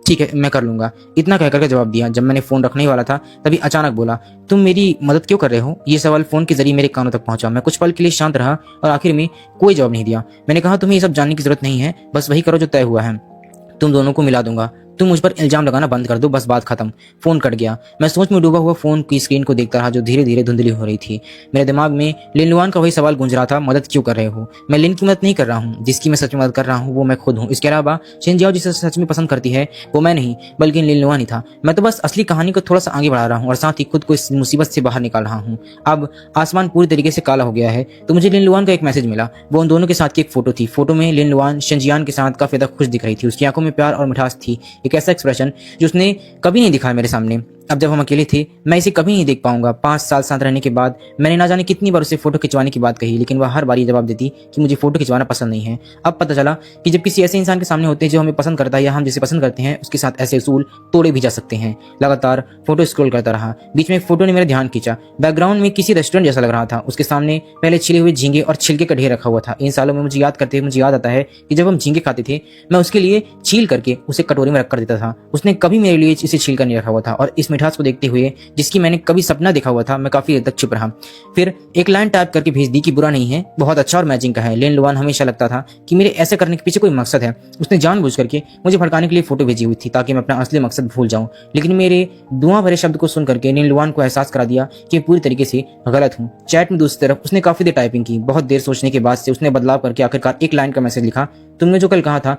ठीक है, मैं कर लूंगा। इतना कहकर के जवाब दिया। जब मैंने फोन रखने ही वाला था तभी अचानक बोला, तुम मेरी मदद क्यों कर रहे हो? ये सवाल फोन के जरिए मेरे कानों तक पहुंचा। मैं कुछ पल के लिए शांत रहा और आखिर में कोई जवाब नहीं दिया। मैंने कहा, तुम्हें ये सब जानने की जरूरत नहीं है, बस वही करो जो तय हुआ है। तुम दोनों को मिला दूंगा। तुम मुझ पर इल्जाम लगाना बंद कर दो, बस बात खत्म। फोन कट गया। मैं सोच में डूबा हुआ फोन की स्क्रीन को देखता रहा जो धीरे धीरे धुंधली हो रही थी। मेरे दिमाग में लिनलुआन का वही सवाल गूंज रहा था, मदद क्यों कर रहे हो? मैं लिन की मदद नहीं कर रहा हूँ। जिसकी मैं सच में मदद कर रहा हूँ वो मैं खुद हूँ। इसके अलावा शिनजियाओ जिसे सच में पसंद करती है वो मैं नहीं बल्कि लिनलुआन ही था। मैं तो बस असली कहानी को थोड़ा सा आगे बढ़ा रहा हूँ और साथ ही खुद को इस मुसीबत से बाहर निकाल रहा हूँ। अब आसमान पूरी तरीके से काला हो गया है तो मुझे लिनलुआन का एक मैसेज मिला। वो उन दोनों के साथ की एक फोटो थी। फोटो में लिनलुआन शिनजियान के साथ काफी ज्यादा खुश दिख रही थी। उसकी आंखों में प्यार और मिठास थी, एक ऐसा एक्सप्रेशन जो उसने कभी नहीं दिखाया मेरे सामने। अब जब हम अकेले थे मैं इसे कभी नहीं देख पाऊंगा। 5 साल साथ रहने के बाद मैंने ना जाने कितनी बार उसे फोटो खिंचवाने की बात कही, लेकिन वह हर बार ये जवाब देती कि मुझे फोटो खिंचवाना पसंद नहीं है। अब पता चला कि जब किसी ऐसे इंसान के सामने होते हैं जो हमें पसंद करता है या हम जिसे पसंद करते हैं, उसके साथ ऐसे उसूल तोड़े भी जा सकते हैं। लगातार फोटो स्क्रॉल करता रहा। बीच में एक फोटो ने मेरा ध्यान खींचा। बैकग्राउंड में किसी रेस्टोरेंट जैसा लग रहा था। उसके सामने पहले छिले हुए झींगे और छिलके का ढेर रखा हुआ था। इन सालों में मुझे याद करते हुए मुझे याद आता है कि जब हम झींगे खाते थे मैं उसके लिए छील करके उसे कटोरी में रख कर देता था। उसने कभी मेरे लिए इसे छील कर नहीं रखा हुआ था और इस मिठास को देखते हुए जिसकी मैंने कभी सपना देखा हुआ था मैं काफी देर तक चुप रहा। फिर एक लाइन टाइप करके भेज दी कि बुरा नहीं है, बहुत अच्छा और मैचिंग का है। लिनलुआन हमेशा लगता था कि मेरे ऐसे करने के पीछे कोई मकसद है। उसने जानबूझ करके मुझे भड़काने के लिए फोटो भेजी हुई थी ताकि मैं अपना असली मकसद भूल जाऊं। लेकिन मेरे दुआ भरे शब्द को सुन करके लिनलुआन को एहसास करा दिया कि पूरी तरीके से गलत हूँ। चैट में दूसरी तरफ उसने काफी देर टाइपिंग की। बहुत देर सोचने के बाद से उसने बदलाव करके आखिरकार एक लाइन का मैसेज लिखा, तुमने जो कल कहा था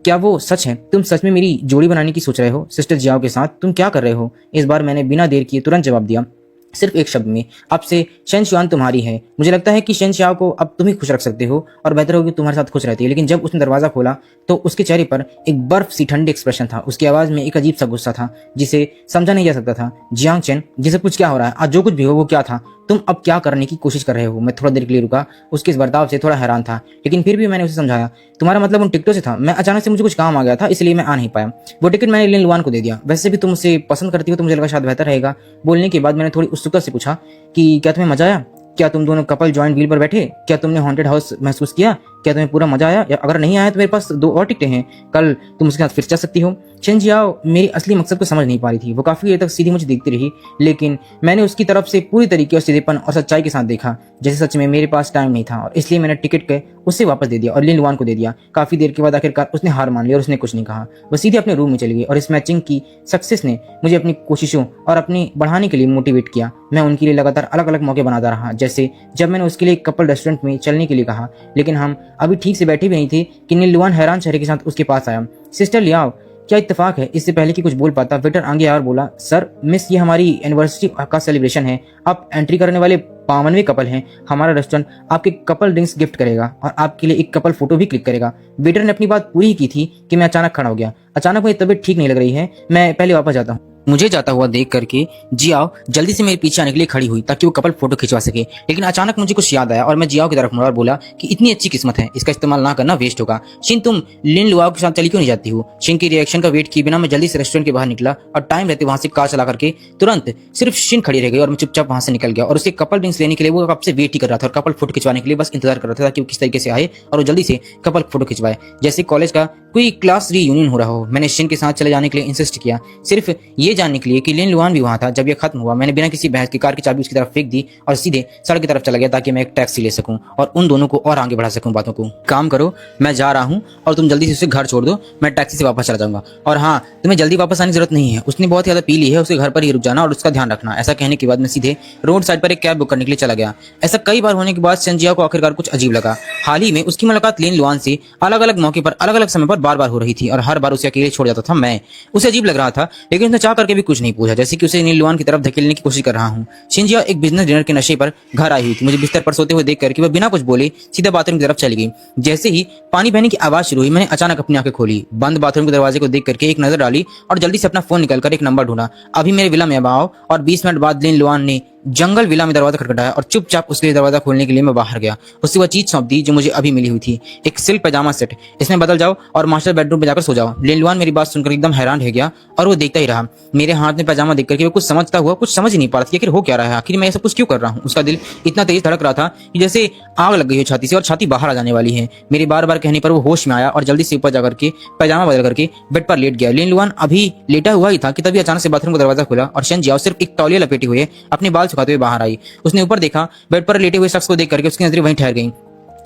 क्या वो सच है? तुम सच में मेरी जोड़ी बनाने की सोच रहे हो सिस्टर जियाओ के साथ? तुम क्या कर रहे हो? इस बार मैंने बिना देर किए तुरंत जवाब दिया, सिर्फ एक शब्द में, अब से शेनशुआन तुम्हारी है। मुझे लगता है कि शेनशियाओ को अब तुम ही खुश रख सकते हो और बेहतर होगी तुम्हारे साथ खुश रहती है। लेकिन जब उसने दरवाजा खोला तो उसके चेहरे पर एक बर्फ सी ठंडी एक्सप्रेशन था। उसकी आवाज में एक अजीब सा गुस्सा था जिसे समझा नहीं जा सकता था। जियांग चेन, ये सब कुछ क्या हो रहा है? आज जो कुछ भी हो वो क्या था? तुम अब क्या करने की कोशिश कर रहे हो? मैं थोड़ा देर के लिए रुका। उसके इस बर्ताव से थोड़ा हैरान था, लेकिन फिर भी मैंने उसे समझाया, तुम्हारा मतलब उन टिकटों से था? मैं अचानक से मुझे कुछ काम आ गया था इसलिए मैं आ नहीं पाया। वो टिकट मैंने लिनलुआन को दे दिया। वैसे भी तुम उसे पसंद करती हो तो मुझे लगा शायद बेहतर रहेगा। बोलने के बाद मैंने थोड़ी उत्सुकता से पूछा कि क्या तुम्हें मजा आया? क्या तुम दोनों कपल जॉइंट व्हील पर बैठे? क्या तुमने हॉन्टेड हाउस महसूस किया? क्या तुम्हें पूरा मजा आया? या अगर नहीं आया तो मेरे पास 2 और टिकटें हैं, कल तुम उसके साथ फिर जा सकती हो। शिनजियाओ मेरी असली मकसद को समझ नहीं पा रही थी। वो काफी देर तक सीधी मुझे देखती रही, लेकिन मैंने उसकी तरफ से पूरी तरीके और सीधेपन और सच्चाई के साथ देखा, जैसे सच में मेरे पास टाइम नहीं था। और इसलिए मैंने टिकट के उससे वापस दे दिया और लिनलुआन को दे दिया। काफी देर के बाद आखिरकार उसने हार मान ली और उसने कुछ नहीं कहा। वो सीधे अपने रूम में चली गई और इस मैचिंग की सक्सेस ने मुझे अपनी कोशिशों और अपनी बढ़ाने के लिए मोटिवेट किया। मैं उनके लिए लगातार अलग अलग मौके बनाता रहा, जैसे जब मैंने उसके लिए कपल रेस्टोरेंट में चलने के लिए कहा, लेकिन हम अभी ठीक से बैठे भी नहीं थे कि लिनलुआन हैरान चेहरे के साथ उसके पास आया। सिस्टर लियाओ, क्या इत्तेफाक है? इससे पहले कि कुछ बोल पाता वेटर आगे आया और बोला, सर मिस, ये हमारी एनिवर्सरी का सेलिब्रेशन है। आप एंट्री करने वाले 52वें कपल हैं। हमारा रेस्टोरेंट आपके कपल ड्रिंक्स गिफ्ट करेगा और आपके लिए एक कपल फोटो भी क्लिक करेगा। वेटर ने अपनी बात पूरी ही की थी कि मैं अचानक खड़ा हो गया। अचानक मेरी तबीयत ठीक नहीं लग रही है, मैं पहले वापस जाता हूँ। मुझे जाता हुआ देख करके जियाओ जल्दी से मेरे पीछे आने के लिए खड़ी हुई ताकि वो कपल फोटो खिंचवा सके। लेकिन अचानक मुझे कुछ याद आया और मैं जियाओ की तरफ मुड़ा और बोला कि इतनी अच्छी किस्मत है, इसका इस्तेमाल ना करना वेस्ट होगा। शिन, तुम लिनलुआओ के साथ चली क्यों नहीं जाती हो? शिन की रिएक्शन का वेट किए बिना मैं जल्दी से रेस्टोरेंट के बाहर निकला और टाइम रहते वहां से कार चला करके तुरंत सिर्फ शिन खड़ी रह गई और मैं चुपचाप वहां से निकल गया। और उसके कपल ड्रिंक्स लेने के लिए वो कब से वेट ही कर रहा था और कपल फोटो खिंचवाने के लिए बस इंतजार कर रहा था ताकि वो किस तरीके से आए और वो जल्दी से कपल फोटो खिंचवाए, जैसे कॉलेज का कोई क्लास रीयूनियन हो रहा हो। मैंने शिन के साथ चले जाने के लिए इंसिस्ट किया, सिर्फ ये ये जानने के लिए कि लिन लुआन भी वहाँ था जब ये खत्म हुआ, मैंने बिना किसी बहस के कार की चाबी उसकी तरफ फेंक दी और सीधे सड़क की तरफ चला गया ताकि मैं एक टैक्सी ले सकूं और उन दोनों को और आगे बढ़ा सकूं बातों को। काम करो, मैं जा रहा हूं और तुम जल्दी से उसे घर छोड़ दो, मैं टैक्सी से वापस चला जाऊंगा। और हाँ, तुम्हें जल्दी वापस आने की जरूरत नहीं है, उसने बहुत ज्यादा पी ली है, उसके घर पर ही रुक जाना और उसका ध्यान रखना। ऐसा कहने के बाद मैं सीधे रोड साइड पर एक कैब बुक करने के लिए चला गया। ऐसा कई बार होने के बाद संजिया को आखिरकार कुछ अजीब लगा। हाल ही में उसकी मुलाकात लिन लुआन से अलग अलग मौके पर अलग अलग समय पर बार बार हो रही थी और हर बार उसे अकेले छोड़ जाता था मैं। उसे अजीब लग रहा था, लेकिन उसने चाह करके भी कुछ नहीं पूछा, जैसे कि उसे लिन लुआन की तरफ धकेलने की कोशिश कर रहा हूँ। शिंजिया एक बिजनेस डिनर के नशे पर घर आई हुई थी। मुझे बिस्तर पर सोते हुए देख करके वह बिना कुछ बोले सीधा बाथरूम की तरफ चली गई। जैसे ही पानी बहने की आवाज शुरू हुई, मैंने अचानक अपनी आंखें खोली, बंद बाथरूम के दरवाजे को देख करके एक नजर डाली और जल्दी से अपना फोन निकालकर एक नंबर ढूंढा। अभी मेरे विला में आओ। और 20 मिनट बाद लिन लुआन ने जंगल विला में दरवाजा खटखटाया और चुपचाप उसके लिए दरवाजा खोलने के लिए मैं बाहर गया। उससे वह चीज सौंप दी जो मुझे अभी मिली हुई थी, एक सिल्क पैजामा सेट। इसमें बदल जाओ और मास्टर बेडरूम में जाकर सो जाओ। लिन लुआन मेरी बात सुनकर एकदम हैरान रह गया और वो देखता ही रहा। मेरे हाथ में पैजामा देख करके वो कुछ समझता हुआ कुछ समझ ही नहीं पा रहा था कि आखिर हो क्या रहा है, आखिर मैं ऐसा कुछ क्यों कर रहा हूँ। उसका दिल इतना तेज धड़क रहा था कि जैसे आग लग गई हो छाती से और छाती बाहर आ जाने वाली है। मेरे बार बार कहने पर वो होश में आया और जल्दी से ऊपर जाकर के पैजामा बदल करके बेड पर लेट गया। लिन लुआन अभी लेटा हुआ ही था कि तभी अचानक से बाथरूम का दरवाजा खुला और शिंजिया सिर्फ एक तौलिया लपेटे हुए अपने बाल सुखाते हुए बाहर आई। उसने ऊपर देखा, बेड पर लेटे हुए शख्स को देख करके उसकी नजरें वहीं ठहर गईं,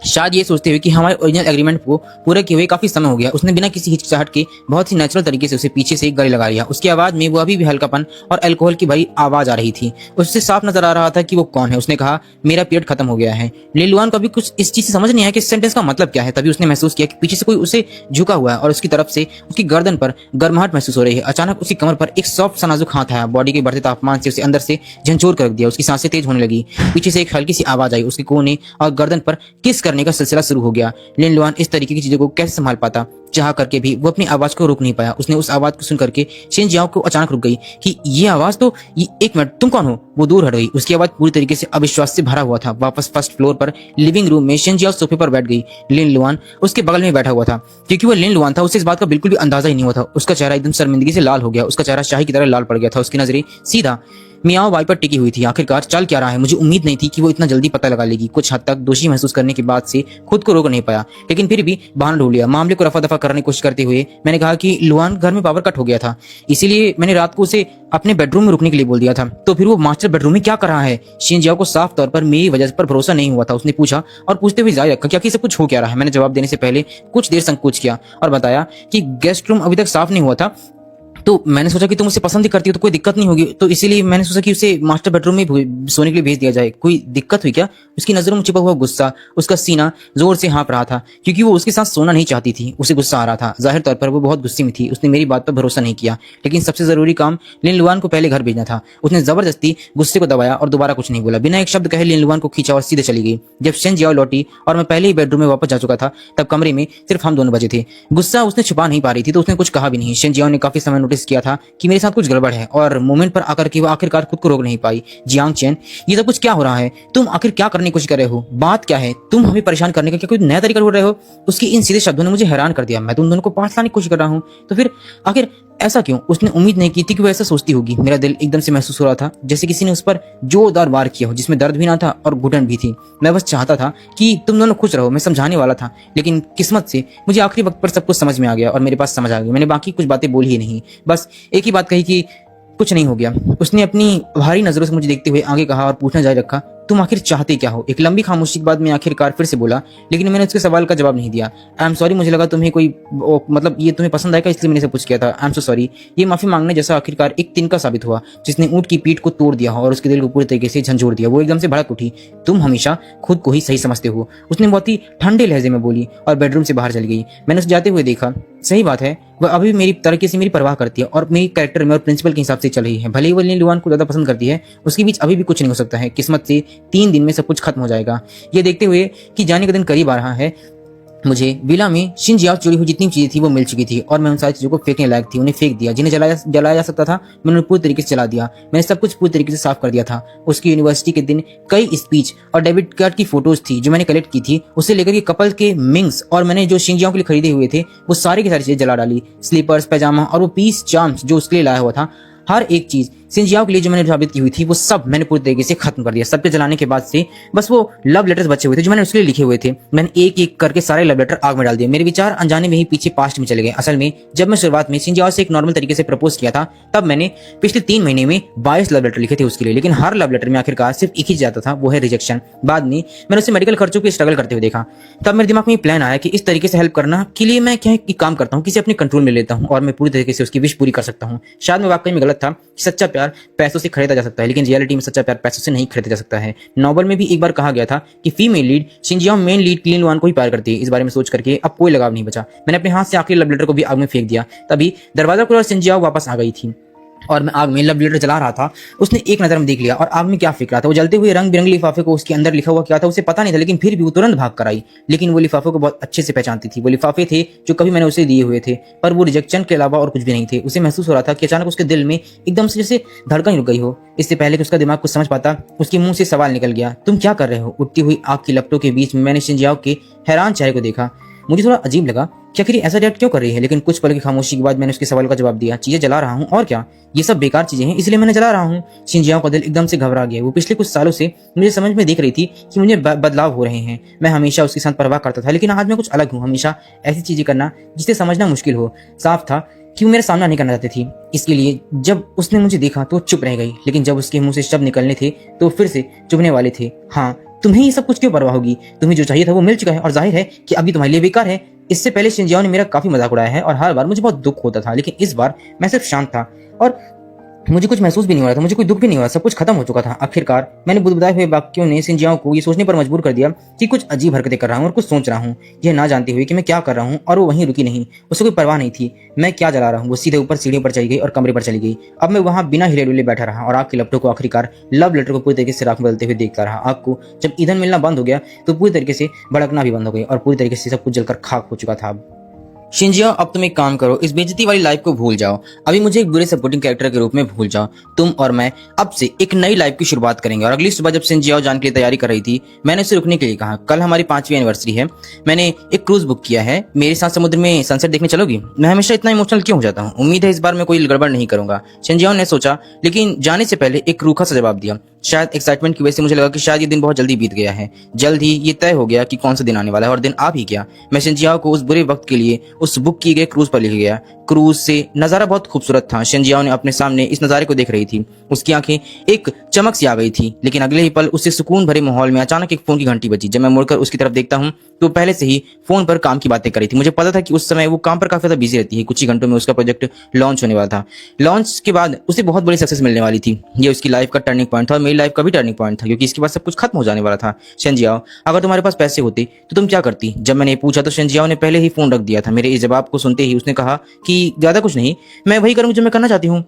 शायद ये सोचते हुए कि हमारे ओरिजिनल एग्रीमेंट को पूरा किए हुए काफी समय हो गया। उसने बिना किसी हिचकिचाहट के बहुत ही नेचुरल तरीके से उसे पीछे से एक गले लगा लिया। उसकी आवाज में वो अभी भी हल्कापन और अल्कोहल की भरी आवाज आ रही थी। उससे साफ नजर आ रहा था कि वो कौन है। उसने कहा, मेरा पीरियड खत्म हो गया है। लिन लुआन को भी कुछ इस चीज से समझ नहीं आया कि इस सेंटेंस का मतलब क्या है। तभी उसने महसूस किया कि पीछे से कोई उसे झुका हुआ है और उसकी तरफ से उसकी गर्दन पर गर्माहट महसूस हो रही है। अचानक उसकी कमर पर एक सॉफ्ट सा नाजुक हाथ आया। बॉडी के बढ़ते तापमान से उसे अंदर से झंझोर कर रख दिया। उसकी सांसें तेज होने लगी। पीछे से एक हल्की सी आवाज आई। उसके कोने और गर्दन पर किस करने का सिलसिला शुरू हो गया। लिन लुआन इस तरीके की चीजों को कैसे संभाल पाता, चाह करके भी वो अपनी आवाज को रोक नहीं पाया। उसने उस आवाज को सुन करके शिंजियाओ को अचानक रुक गई कि ये आवाज तो एक मिनट, तुम कौन हो? वो दूर हट गई। उसकी आवाज पूरी तरीके से अविश्वास से भरा हुआ था। वापस फर्स्ट फ्लोर पर लिविंग रूम में शिंजियाओ सोफे पर बैठ गई। लिन लुआन उसके बगल में बैठा हुआ था। क्योंकि वो लिन लुआन था, उसे इस बात का बिल्कुल भी अंदाजा ही नहीं हुआ था। उसका चेहरा एकदम शर्मिंदगी से लाल हो गया। उसका चेहरा शाही की तरह लाल पड़ गया था। उसकी नजरें सीधा मियाओ बाई पर टिकी हुई थी। आखिरकार चल क्या रहा है? मुझे उम्मीद नहीं थी कि वो इतना जल्दी पता लगा लेगी। कुछ हद तक दोषी महसूस करने के बाद से खुद को रोक नहीं पाया, लेकिन फिर भी बहाना ढूंढ लिया। मामले को रफा दफा करने की कोशिश करते हुए मैंने कहा कि लुआन घर में पावर कट हो गया था, इसीलिए मैंने रात को उसे अपने बेडरूम में रुकने के लिए बोल दिया था। तो फिर वो मास्टर बेडरूम में क्या कर रहा है? शिंजियाओ को साफ तौर पर मेरी वजह पर भरोसा नहीं हुआ था। उसने पूछा और पूछते हुए जारी रखा, क्या कि सब कुछ हो क्या रहा है? मैंने जवाब देने से पहले कुछ देर संकोच किया और बताया कि गेस्ट रूम अभी तक साफ नहीं हुआ था, तो मैंने सोचा कि तुम उसे पसंद ही करती हो तो कोई दिक्कत नहीं होगी, तो इसीलिए मैंने सोचा कि उसे मास्टर बेडरूम में सोने के लिए भेज दिया जाए। कोई दिक्कत हुई क्या? उसकी नजरों में छिपा हुआ गुस्सा, उसका सीना जोर से हाँप रहा था क्योंकि वो उसके साथ सोना नहीं चाहती थी। उसे गुस्सा आ रहा था। जाहिर तौर पर वो बहुत गुस्से में थी। उसने मेरी बात पर भरोसा नहीं किया, लेकिन सबसे जरूरी काम लिन लुआन को पहले घर भेजना था। उसने जबरदस्ती गुस्से को दबाया और दोबारा कुछ नहीं बोला। बिना एक शब्द कहे लिन लुआन को खींचा और सीधे चली गई। जब शिंजियाओ लौटी और मैं पहले ही बेडरूम में वापस जा चुका था, तब कमरे में सिर्फ हम दोनों बचे थे। गुस्सा उसने छुपा नहीं पा रही थी, तो उसने कुछ कहा भी नहीं। शिंजियाओ ने काफी समय नोटिस किया था कि मेरे साथ कुछ गड़बड़ है और मोमेंट पर आकर के वो आखिरकार खुद को रोक नहीं पाई। जियांग चेन, ये सब कुछ क्या हो रहा है? तुम आखिर क्या करने की कोशिश कर रहे हो? बात क्या है? तुम हमें परेशान करने का क्या कोई नया तरीका ढूंढ रहे हो? उसके इन सीधे शब्दों ने मुझे हैरान कर दिया। मैं तुम दोनों को पास लाने की कोशिश कर रहा हूँ, तो फिर आखिर ऐसा क्यों? उसने उम्मीद नहीं की थी कि वो ऐसा सोचती होगी। मेरा दिल एकदम से महसूस हो रहा था जैसे किसी ने उस पर जोरदार वार किया हो, जिसमें दर्द भी ना था और घुटन भी थी। मैं बस चाहता था कि तुम दोनों खुश रहो। मैं समझाने वाला था, लेकिन किस्मत से मुझे आखिरी वक्त पर सब कुछ समझ में आ गया और मेरे पास समझ आ गई। मैंने बाकी कुछ बातें बोली ही नहीं, बस एक ही बात कही कि कुछ नहीं हो गया। उसने अपनी भारी नजरों से मुझे देखते हुए आगे कहा और पूछना जारी रखा, तुम आखिर चाहते क्या हो? एक लंबी खामोशी के बाद मैं आखिरकार फिर से बोला, लेकिन मैंने उसके सवाल का जवाब नहीं दिया। आई एम सॉरी, मुझे लगा तुम्हें कोई मतलब ये तुम्हें पसंद आएगा, इसलिए मैंने सब कुछ किया था। I am so sorry. ये माफी मांगने जैसा आखिरकार एक तिनका साबित हुआ जिसने ऊंट की पीठ को तोड़ दिया और उसके दिल को पूरी तरीके से झंझोर दिया। वो एकदम से भड़क उठी। तुम हमेशा खुद को ही सही समझते हो, उसने बहुत ही ठंडे लहजे में बोली और बेडरूम से बाहर चली गई। मैंने उसे जाते हुए देखा। सही बात है, वह अभी भी मेरी तरीके से मेरी परवाह करती है और मेरी कैरेक्टर में और प्रिंसिपल के हिसाब से चल रही है। भले ही वो लिन लुआन को ज्यादा पसंद करती है, उसके बीच अभी भी कुछ नहीं हो सकता है। किस्मत से 3 दिन में सब कुछ खत्म हो जाएगा। ये देखते हुए कि जाने का दिन करीब आ रहा है, मुझे विला में शिंजियाओ चोरी हुई जितनी चीजें थी वो मिल चुकी थी और मैं उन सारी चीजों को फेंकने लायक थी। उन्हें फेंक दिया। जिन्हें जलाया जा सकता था मैंने उन्हें पूरी तरीके से जला दिया। मैंने सब कुछ पूरी तरीके से साफ कर दिया था। उसकी यूनिवर्सिटी के दिन कई स्पीच और डेबिट कार्ड की फोटोज थी जो मैंने कलेक्ट की थी, उससे लेकर के कपल के मिंग्स और मैंने जो शिंजियाओ के लिए खरीदे हुए थे वो सारी की सारी चीजें जला डाली। स्लीपर्स, पैजामा और वो पीस चार्म्स जो उसके लिए लाया हुआ था, हर एक चीज सिंजियाओ के लिए जो मैंने साबित की हुई थी वो सब मैंने पूरी तरीके से खत्म कर दिया। सबके जलाने के बाद से बस वो लव लेटर्स बचे हुए थे जो मैंने उसके लिए लिखे हुए थे। मैंने एक एक करके सारे लव लेटर आग में डाल दिए। मेरे विचार अनजाने में ही पीछे पास्ट में चले गए। असल में जब मैं शुरुआत में सिंजियाओ से एक नॉर्मल तरीके से प्रपोज किया था तब मैंने पिछले 3 महीने में 22 लव लेटर लिखे थे उसके लिए, लेकिन हर लव लेटर में आखिरकार सिर्फ एक ही जाता था, वो है रिजेक्शन। बाद में मैंने उसे मेडिकल खर्चों की स्ट्रगल करते हुए देखा। तब मेरे दिमाग में ये प्लान आया कि इस तरीके से हेल्प करना के लिए मैं क्या एक काम करता हूँ, किसी अपने कंट्रोल में लेता हूँ और मैं पूरी तरीके से उसकी विश पूरी कर सकता हूँ। शायद मैं वाकई में गलत था। सच्चा प्यार पैसों से खरीदा जा सकता है, लेकिन रियलिटी में सच्चा प्यार पैसों से नहीं खरीदा जा सकता है। नॉवल में भी एक बार कहा गया था कि फीमेल लीड शिंजियाओ मेन लीड क्लीन लुआन को ही प्यार करती है। इस बारे में सोच करके अब कोई लगाव नहीं बचा। मैंने अपने हाथ से आखिरी लव लेटर को भी आग में फेंक दिया। तभी दरवाजा खुला और शिंजियाओ वापस आ गई थी और मैं आग में लव लेटर जला रहा था। उसने एक नजर में देख लिया और आग में क्या फेंक रहा था। वो जलते हुए रंग बिरंगे लिफाफे को उसके अंदर लिखा हुआ क्या था उसे पता नहीं था, लेकिन फिर भी वो तुरंत भाग कर आई। लेकिन वो लिफाफे को बहुत अच्छे से पहचानती थी। वो लिफाफे थे जो कभी मैंने उसे दिए हुए थे, पर वो रिजेक्शन के अलावा और कुछ भी नहीं थे। उसे महसूस हो रहा था कि अचानक उसके दिल में एकदम से जैसे धड़कन रुक गई हो। इससे पहले कि उसका दिमाग कुछ समझ पाता उसके मुंह से सवाल निकल गया, तुम क्या कर रहे हो? उठती हुई आग की लपटों के बीच में मैंने शिंजियाओ के हैरान चेहरे को देखा। मुझे थोड़ा अजीब लगा कि आखिर ऐसा रिएक्ट क्यों कर रही है, लेकिन कुछ पल की खामोशी के बाद मैंने उसके सवाल का जवाब दिया, चीजें जला रहा हूँ और क्या, ये सब बेकार चीजें हैं इसलिए मैंने जला रहा हूँ। शिंजियाओ का दिल एकदम से घबरा गया। वो पिछले कुछ सालों से मुझे समझ में देख रही थी कि मुझे बदलाव हो रहे हैं। मैं हमेशा उसके साथ परवाह करता था, लेकिन आज मैं कुछ अलग हूँ। हमेशा ऐसी चीजें करना जिसे समझना मुश्किल हो। साफ था कि वो मेरा सामना नहीं करना चाहती थी। इसके लिए जब उसने मुझे देखा तो चुप रह गई, लेकिन जब उसके मुंह से शब्द निकलने थे तो फिर से चुभने वाले थे। हाँ, तुम्हें ये सब कुछ क्यों परवाह होगी? तुम्हें जो चाहिए था वो मिल चुका है और जाहिर है कि अभी तुम्हारे लिए बेकार है। इससे पहले शिंजियाओ ने मेरा काफी मजाक उड़ाया है और हर बार मुझे बहुत दुख होता था, लेकिन इस बार मैं सिर्फ शांत था और मुझे कुछ महसूस भी नहीं हो रहा था। मुझे कोई दुख भी नहीं हो रहा, सब कुछ खत्म हो चुका था। आखिरकार मैंने बुदबुदाए हुए वाक्यों ने शिंजियाओ को ये सोचने पर मजबूर कर दिया कि कुछ अजीब हरकतें कर रहा हूँ और कुछ सोच रहा हूँ, यह ना जानते हुए कि मैं क्या कर रहा हूँ। और वो वहीं रुकी नहीं, उसे कोई परवाह नहीं थी मैं क्या जला रहा हूँ। वो सीधे ऊपर सीढ़ियों पर चली गई और कमरे पर चली गई। अब मैं वहां बिना हिले डुले बैठा रहा और आग के लपटों को आखिरकार लव लेटर को पूरी तरीके से राख बदलते हुए देखता रहा। आग को जब ईंधन मिलना बंद हो गया तो पूरी तरीके से भड़कना भी बंद हो गई और पूरी तरीके से सब कुछ जलकर खाक हो चुका था। शिंजियाओ, अब तुम एक काम करो, इस बेइज्जती वाली लाइफ को भूल जाओ। अभी मुझे एक बुरे सपोर्टिंग कैरेक्टर के रूप में भूल जाओ। तुम और मैं अब से एक नई लाइफ की शुरुआत करेंगे। और अगली सुबह जब शिंजियाओ जाने के लिए तैयारी कर रही थी, मैंने उसे रुकने के लिए कहा, कल हमारी 5वीं एनिवर्सरी है, मैंने एक क्रूज बुक किया है, मेरे साथ समुद्र में सनसेट देखने चलोगी? मैं हमेशा इतना इमोशनल क्यों हो जाता हूँ? उम्मीद है इस बार मैं कोई गड़बड़ नहीं करूंगा। शिंजियाओ ने सोचा, लेकिन जाने से पहले एक रूखा सा जवाब दिया। शायद एक्साइटमेंट की वजह से मुझे लगा कि शायद ये दिन बहुत जल्दी बीत गया है। जल्द ही ये तय हो गया कि कौन सा दिन आने वाला है और दिन आ भी गया। मैं शिंजियाओ को उस बुरे वक्त के लिए उस बुक किए गए क्रूज पर ले गया। क्रूज से नजारा बहुत खूबसूरत था। शिंजियाओ ने अपने सामने इस नजारे को देख रही थी। उसकी आंखें एक चमक सी आ गई थी, लेकिन अगले ही पल उससे सुकून भरे माहौल में अचानक एक फोन की घंटी बजी। जब मैं मुड़कर उसकी तरफ देखता हूँ तो पहले से ही फोन पर काम की बातें कर रही थी। मुझे पता था कि उस समय वो काम पर काफी ज्यादा बिजी रहती है। कुछ ही घंटों में उसका प्रोजेक्ट लॉन्च होने वाला था। लॉन्च के बाद उसे बहुत बड़ी सक्सेस मिलने वाली थी। ये उसकी लाइफ का टर्निंग पॉइंट था और मेरी लाइफ का भी टर्निंग पॉइंट था, क्योंकि इसके बाद सब कुछ खत्म हो जाने वाला था। शिंजियाओ, अगर तुम्हारे पास पैसे होते तो तुम क्या करती? जब मैंने पूछा तो शिंजियाओ ने पहले ही फोन रख दिया था। मेरे इस जवाब को सुनते ही उसने कहा कि ज्यादा कुछ नहीं, मैं वही करूंगी जो मैं करना चाहती हूँ।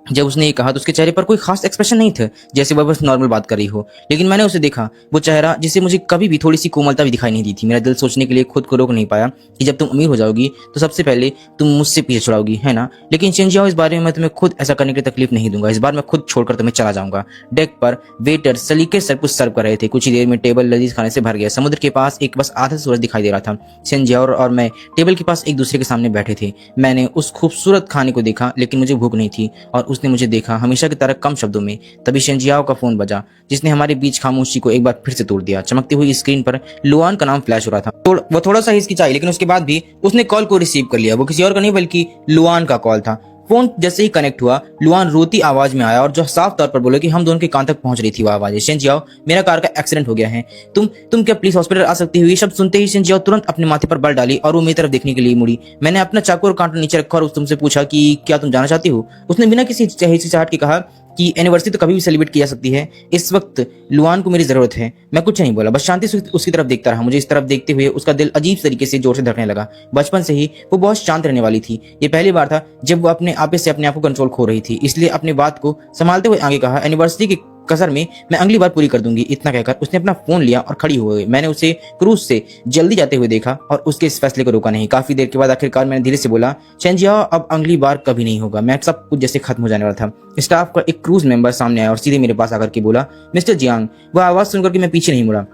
जब उसने ये कहा तो उसके चेहरे पर कोई खास एक्सप्रेशन नहीं था, जैसे वह बस नॉर्मल बात कर रही हो। लेकिन मैंने उसे देखा, वो चेहरा जिसे मुझे कभी भी थोड़ी सी कोमलता भी दिखाई नहीं दी थी। मेरा दिल सोचने के लिए खुद को रोक नहीं पाया कि जब तुम अमीर हो जाओगी तो सबसे पहले तुम मुझसे पीछे छुड़ाओगी, है ना? लेकिन शिंजियाओ, इस बारे में मैं तुम्हें खुद ऐसा करने की तकलीफ नहीं दूंगा। इस बार मैं खुद छोड़कर तुम्हें चला जाऊंगा। डेक पर वेटर सलीके से कुछ सर्व कर रहे थे। कुछ ही देर में टेबल लजीज खाने से भर गया। समुद्र के पास एक बस आधा सूरज दिखाई दे रहा था। शिंजियाओ और मैं टेबल के पास एक दूसरे के सामने बैठे थे। मैंने उस खूबसूरत खाने को देखा, लेकिन मुझे भूख नहीं थी और उसने मुझे देखा, हमेशा की तरह कम शब्दों में। तभी शिंजियाओ का फोन बजा, जिसने हमारे बीच खामोशी को एक बार फिर से तोड़ दिया। चमकती हुई स्क्रीन पर लुआन का नाम फ्लैश हो रहा था। वो थोड़ा सा हिचकिचाई, लेकिन उसके बाद भी उसने कॉल को रिसीव कर लिया। वो किसी और का नहीं बल्कि लुआन का कॉल था। फोन जैसे ही कनेक्ट हुआ, लुआन रोती आवाज में आया और जो साफ तौर पर बोले कि हम दोनों के कान तक पहुंच रही थी वो आवाज, शिंजियाओ, मेरा कार का एक्सीडेंट हो गया है, तुम क्या प्लीज हॉस्पिटल आ सकती हुई? शब्द सुनते ही शिंजियाओ तुरंत अपने माथे पर बल डाली और वो मेरी तरफ देखने के लिए मुड़ी। मैंने अपना चाकू और कांटा नीचे रखा और तुमसे पूछा कि क्या तुम जाना चाहती हो? उसने बिना किसी हिचकिचाहट के कहा कि एनिवर्सरी तो कभी भी सेलिब्रेट की जा सकती है, इस वक्त लुआन को मेरी जरूरत है। मैं कुछ नहीं बोला, बस शांति से उसकी तरफ देखता रहा। मुझे इस तरफ देखते हुए उसका दिल अजीब तरीके से जोर से धड़कने लगा। बचपन से ही वो बहुत शांत रहने वाली थी। ये पहली बार था जब वो अपने आपे से अपने आप को कंट्रोल खो रही थी, इसलिए अपनी बात को संभालते हुए आगे कहा, एनिवर्सरी की कसर में मैं अगली बार पूरी कर दूंगी। इतना कहकर उसने अपना फोन लिया और खड़ी हो गई। मैंने उसे क्रूज से जल्दी जाते हुए देखा और उसके इस फैसले को रोका नहीं। काफी देर के बाद आखिरकार मैंने धीरे से बोला, शिंजियाओ, अब अगली बार कभी नहीं होगा। मैं सब कुछ जैसे खत्म हो जाने वाला था। स्टाफ का एक क्रूज मेंबर सामने आया और सीधे मेरे पास आकर के बोला, मिस्टर जियांग। वह आवाज सुनकर के मैं पीछे नहीं मुड़ा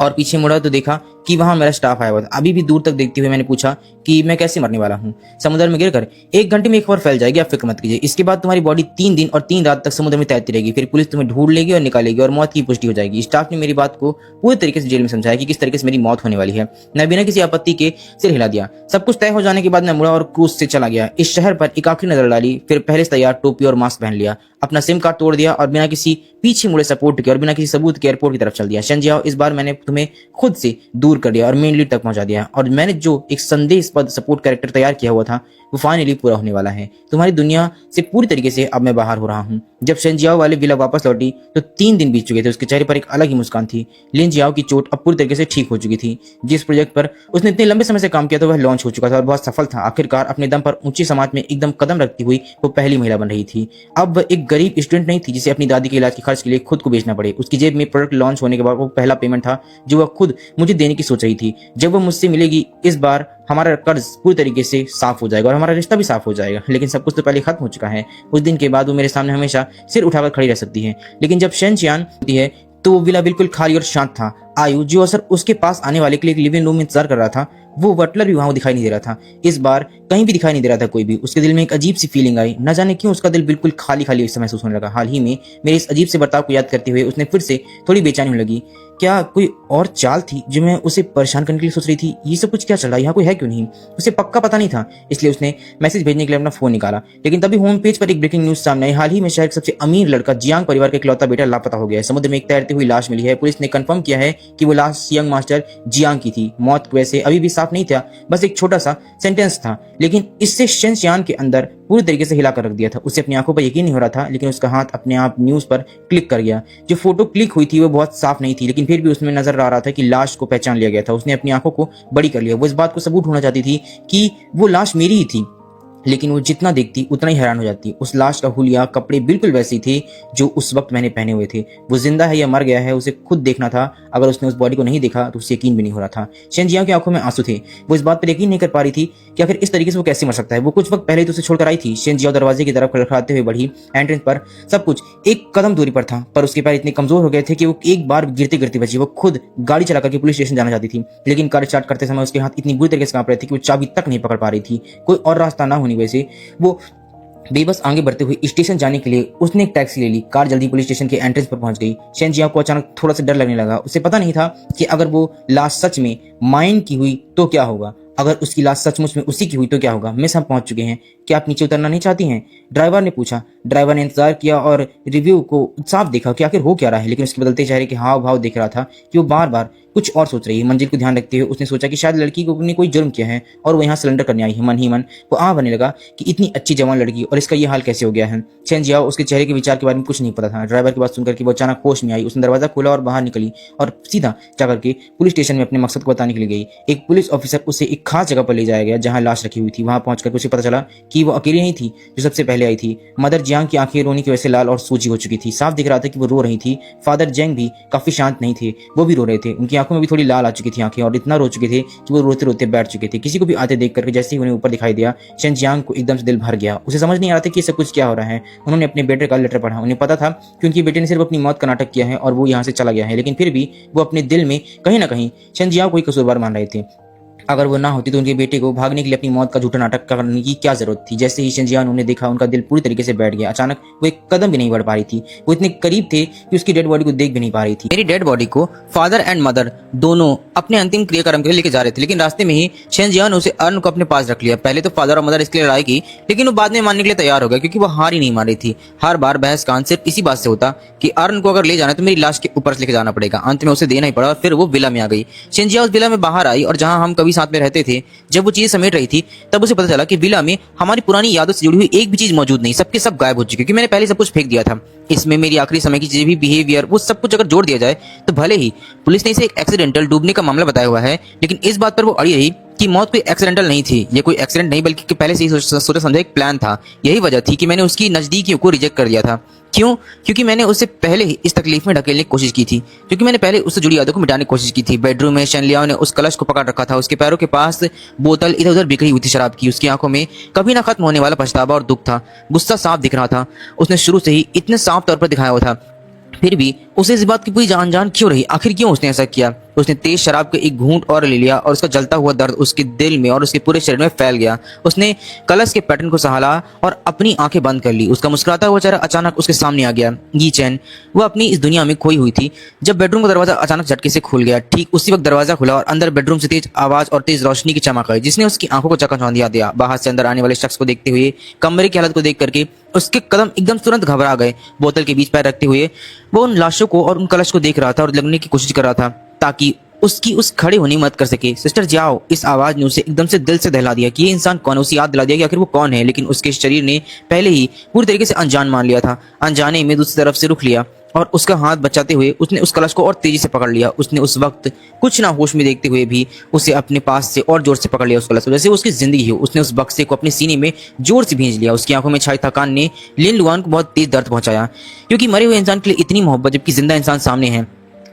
और पीछे मुड़ा तो देखा कि वहां मेरा स्टाफ आया हुआ था। अभी भी दूर तक देखते हुए मैंने पूछा कि मैं कैसे मरने वाला हूँ? समुद्र में गिरकर 1 घंटे में एक बार फैल जाएगी, आप फिक्र मत कीजिए। इसके बाद तुम्हारी बॉडी 3 दिन और 3 रात तक समुद्र में तैरती रहेगी, फिर पुलिस तुम्हें ढूंढ लेगी और निकालेगी और मौत की पुष्टि हो जाएगी। स्टाफ ने मेरी बात को पूरी तरीके से जेल में समझाया कि किस तरीके से मेरी मौत होने वाली है। मैं बिना किसी आपत्ति के सिर हिला दिया। सब कुछ तय हो जाने के बाद मैं मुड़ा और क्रूज से चला गया। इस शहर पर एक आखिरी नजर डाली, फिर पहले से तैयार टोपी और मास्क पहन लिया, अपना सिम कार्ड तोड़ दिया और बिना किसी पीछे मुड़े सपोर्ट के और बिना किसी सबूत के एयरपोर्ट की तरफ चल दिया। शंजियाओ, इस बार मैंने तुम्हें खुद से दूर कर दिया और मेन लीड तक पहुंचा दिया, और मैंने जो एक संदेशपद सपोर्ट कैरेक्टर तैयार किया हुआ था वो फाइनली पूरा होने वाला है। तुम्हारी दुनिया से पूरी तरीके से अब मैं बाहर हो रहा हूँ। जब शंजियाओ वाले विला वापस लौटी तो 3 दिन बीत चुके थे। उसके चेहरे पर एक अलग ही मुस्कान थी। लिन जियाओ की चोट अब पूरी तरीके से ठीक हो चुकी थी। जिस प्रोजेक्ट पर उसने इतने लंबे समय से काम किया था वह लॉन्च हो चुका था और बहुत सफल था। आखिरकार अपने दम पर ऊंचे समाज में एकदम कदम रखती हुई वो पहली महिला बन रही थी। अब वह एक गरीब स्टूडेंट नहीं थी जिसे अपनी दादी के इलाज के खर्च के लिए खुद को बेचना पड़े। उसकी जेब में प्रोडक्ट लॉन्च होने के बाद वो पहला पेमेंट था जो वह खुद मुझे देने की सोच रही थी। जब वह मुझसे मिलेगी इस बार हमारा कर्ज पूरी तरीके से साफ हो जाएगा और हमारा रिश्ता भी साफ हो जाएगा। लेकिन सब कुछ तो पहले खत्म हो चुका है। उस दिन के बाद वो मेरे सामने हमेशा सिर उठाकर खड़ी रह सकती है। लेकिन जब शेन चियान होती है तो वो विला बिल्कुल खाली और शांत था। आयु, जो अक्सर उसके पास आने वाले के लिए एक लिविंग रूम में इंतजार कर रहा था, वो बटलर भी वहां दिखाई नहीं दे रहा था। इस बार कहीं भी दिखाई नहीं दे रहा था कोई भी। उसके दिल में एक अजीब सी फीलिंग आई। न जाने क्यों उसका दिल बिल्कुल खाली खाली महसूस होने लगा। हाल ही में मेरे इस अजीब से बर्ताव को याद करते हुए उसने फिर से थोड़ी बेचैनी होने लगी। क्या कोई और चाल थी जो मैं उसे परेशान करने के लिए सोच रही थी? ये सब कुछ क्या चल रहा है? यहाँ कोई है क्यों नहीं? उसे पक्का पता नहीं था, इसलिए उसने मैसेज भेजने के लिए अपना फोन निकाला। लेकिन तभी होम पेज पर एक ब्रेकिंग न्यूज सामने आई। हाल ही में शहर का सबसे अमीर लड़का जियांग परिवार का इकलौता बेटा लापता हो गया है। समुद्र में एक तैरती हुई लाश मिली है। पुलिस ने कंफर्म किया है कि वो लाश यंग मास्टर जियांग की थी। मौत वैसे अभी भी साफ नहीं था, बस एक छोटा सा सेंटेंस था, लेकिन इससे शेन चियान के अंदर पूरी तरीके से हिलाकर रख दिया था। उसे अपनी आंखों पर यकीन नहीं हो रहा था, लेकिन उसका हाथ अपने आप न्यूज पर क्लिक कर गया। जो फोटो क्लिक हुई थी वो बहुत साफ नहीं थी, लेकिन फिर भी उसमें नजर आ रहा था कि लाश को पहचान लिया गया था। उसने अपनी आंखों को बड़ी कर लिया। वो इस बात को सबूत ढूंढना चाहती थी कि वो लाश मेरी ही थी, लेकिन वो जितना देखती उतना ही हैरान हो जाती। उस लाश का हुलिया, कपड़े बिल्कुल वैसे ही थे जो उस वक्त मैंने पहने हुए थे। वो जिंदा है या मर गया है उसे खुद देखना था। अगर उसने उस बॉडी को नहीं देखा तो उसे यकीन भी नहीं हो रहा था। शेन जियांग की आंखों में आंसू थे। वो इस बात पर यकीन नहीं कर पा रही थी कि आखिर इस तरीके से वो कैसे मर सकता है। वो कुछ वक्त पहले तो उसे छोड़कर आई थी। शेन जियांग दरवाजे की तरफ खड़खड़ाते हुए बढ़ी। एंट्रेंस पर सब कुछ एक कदम दूरी पर था, पर उसके पैर इतने कमजोर हो गए थे कि वो एक बार गिरते गिरते बची। वो खुद गाड़ी चला करके पुलिस स्टेशन जाना चाहती थी, लेकिन कार स्टार्ट करते समय उसके हाथ इतनी बुरी तरीके से कांप रहे थे कि वो चाबी तक नहीं पकड़ पा रही थी। कोई और रास्ता ना होने की वजह से वो बेबस आगे बढ़ते हुए स्टेशन जाने के लिए उसने एक टैक्सी ले ली। कार जल्दी पुलिस स्टेशन के एंट्रेंस पर पहुंच गई। शेन जियांग को अचानक थोड़ा सा डर लगने लगा। उसे पता नहीं था कि अगर वो लाश सच में माइन की हुई तो क्या होगा, अगर उसकी लाश सचमुच में उसी की हुई तो क्या होगा। मिस, हम पहुंच चुके हैं, क्या आप नीचे उतरना नहीं चाहती हैं? ड्राइवर ने पूछा। ड्राइवर ने इंतजार किया और रिव्यू को साफ देखा कि आखिर हो क्या रहा है, लेकिन उसके बदलते चेहरे के हाव भाव देख रहा था कि वो बार बार कुछ और सोच रही है। मंजिल को ध्यान रखते हुए उसने सोचा कि शायद लड़की को ने कोई जुर्म किया है और वो यहाँ सिलेंडर करने आई है। मन ही मन वो भरने लगा कि इतनी अच्छी जवान लड़की और इसका ये हाल कैसे हो गया है। शेन जियांग उसके चेहरे के विचार के बारे में कुछ नहीं पता था। ड्राइवर की बात सुनकर के वो अचानक होश में आई। उसने दरवाजा खोला और बाहर निकली और सीधा जाकर के पुलिस स्टेशन में अपने मकसद को बताने के लिए गई। एक पुलिस ऑफिसर उसे एक खास जगह पर ले जाया गया जहां लाश रखी हुई थी। वहां पहुंचकर उसे पता चला कि वो अकेली नहीं थी जो सबसे पहले आई थी। मदर जियांग की आंखें रोने की वजह से लाल और सूजी हो चुकी थी। साफ दिख रहा था कि वो रो रही थी। फादर जेंग भी काफी शांत नहीं थे, वो भी रो रहे थे। उनकी आंखों में भी थोड़ी लाल आ चुकी थी आंखें, और इतना रो चुके थे कि वो रोते रोते बैठ चुके थे। किसी को भी आते देख करके जैसे ही उन्हें ऊपर दिखाई दिया, शेन जियांग को एकदम से दिल भर गया। उसे समझ नहीं आ रहा था कि सब कुछ क्या हो रहा है। उन्होंने अपने बेटे का लेटर पढ़ा। उन्हें पता था कि उनके बेटे ने सिर्फ अपनी मौत का नाटक किया है और वो यहाँ से चला गया है, लेकिन फिर भी वो अपने दिल में कहीं ना कहीं शेन जियांग को ही कसूरवार मान रहे थे। अगर वो ना होती तो उनके बेटे को भागने के लिए अपनी मौत का झूठा नाटक करने की क्या जरूरत थी। जैसे ही शेन जियांग ने देखा, उनका दिल पूरी तरीके से बैठ गया। अचानक वो एक कदम भी नहीं बढ़ पा रही थी। वो इतने करीब थे कि उसकी डेड बॉडी को देख भी नहीं पा रही थी। मेरी डेड बॉडी को फादर एंड मदर दोनों अपने अंतिम क्रियाक्रम के लिए लेके जा रहे थे, लेकिन रास्ते में ही शेन जियांग ने उसे अर्न को अपने पास रख लिया। पहले तो फादर और मदर इसके लिए लड़ाई की, लेकिन वो बाद में मानने के लिए तैयार हो गया क्योंकि वो हार ही नहीं मान रही थी। हर बार बहस का अंत सिर्फ इसी बात से होता कि अर्न को अगर ले जाना है तो मेरी लाश के ऊपर से लेके जाना पड़ेगा। अंत में उसे देना ही पड़ा और फिर वो विला में आ गई। शेन जियांग उस विला में बाहर आई और जहां हम कभी साथ में रहते थे। जब वो चीजें समेट रही थी तब उसे पता चला कि विला में हमारी पुरानी यादों से जुड़ी हुई एक भी चीज मौजूद नहीं, सबके सब गायब हो चुके, क्योंकि मैंने पहले सब कुछ फेंक दिया था। इसमें मेरी आखिरी समय की चीजें भी, बिहेवियर, वो सब कुछ अगर जोड़ दिया जाए तो भले ही पुलिस ने इसे एक एक्सीडेंटल डूबने का मामला बताया हुआ है, लेकिन इस बात पर वो अड़ी रही कि मौत कोई एक्सीडेंटल नहीं थी। ये कोई एक्सीडेंट नहीं बल्कि पहले से ही सोचा समझा एक प्लान था। यही वजह थी कि मैंने उसकी नजदीकियों को रिजेक्ट कर दिया था। क्यों? क्योंकि मैंने उससे पहले ही इस तकलीफ में ढकेलने की कोशिश की थी, क्योंकि मैंने पहले उससे जुड़ी यादों को मिटाने की कोशिश की थी। बेडरूम में शेन लियाओ ने उस कलश को पकड़ रखा था। उसके पैरों के पास बोतल इधर उधर बिखरी हुई थी शराब की। उसकी आंखों में कभी ना खत्म होने वाला पछतावा और दुख था। गुस्सा साफ दिख रहा था, उसने शुरू से ही इतने साफ तौर पर दिखाया हुआ था। फिर भी उसे इस बात की पूरी जान जान क्यों रही, आखिर क्यों उसने ऐसा किया। उसने तेज शराब का एक घूंट और ले लिया और उसका जलता हुआ दर्द उसके दिल में और उसके पूरे शरीर में फैल गया। उसने कलश के पैटर्न को संभाला और अपनी आंखें बंद कर ली। उसका मुस्कुराता हुआ चेहरा अचानक उसके सामने आ गया। यी चैन, वो अपनी इस दुनिया में खोई हुई थी। जब बेडरूम का दरवाजा अचानक झटके से खुल गया, ठीक उसी वक्त दरवाजा खुला और अंदर बेडरूम से तेज आवाज और तेज रोशनी की चमक आई, जिसने उसकी आंखों को चकचौंधिया दिया। बाहर से अंदर आने वाले शख्स को देखते हुए, कमरे की हालत को देख करके उसके कदम एकदम तुरंत घबरा गए। बोतल के बीच पैर रखते हुए वो उन लाशों को और उन कलश को देख रहा था और लगने की कोशिश कर रहा था ताकि उसकी उस खड़े होने मत कर सके। सिस्टर जाओ, इस आवाज ने उसे एकदम से दिल से दहला दिया कि ये इंसान कौन है। उसे याद दिला दिया कि आखिर वो कौन है, लेकिन उसके शरीर ने पहले ही पूरी तरीके से अनजान मान लिया था। अनजाने में दूसरी तरफ से रुक लिया और उसका हाथ बचाते हुए उसने उस कलश को और तेजी से पकड़ लिया। उसने उस वक्त कुछ ना होश में देखते हुए भी उसे अपने पास से और जोर से पकड़ लिया उस कलश को, जैसे उसकी जिंदगी हो। उसने उस बक्से को अपने सीने में जोर से भींच लिया। उसकी आंखों में छाई थकान ने लिन लुआन को बहुत तेज दर्द पहुंचाया, क्योंकि मरे हुए इंसान के लिए इतनी मोहब्बत जबकि जिंदा इंसान सामने है।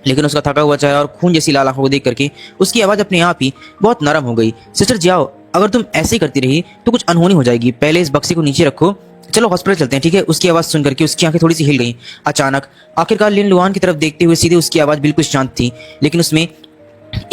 लेकिन उसका थका हुआ चेहरा और खून जैसी लाल आंखों को देख करके उसकी आवाज अपने आप ही बहुत नरम हो गई। सिस्टर जाओ, अगर तुम ऐसे ही करती रही तो कुछ अनहोनी हो जाएगी। पहले इस बक्से को नीचे रखो, चलो हॉस्पिटल चलते हैं, ठीक है। उसकी आवाज सुन करके उसकी आंखें थोड़ी सी हिल गईं। अचानक आखिरकार लिन लुआन की तरफ देखते हुए सीधे उसकी आवाज बिल्कुल शांत थी, लेकिन उसमें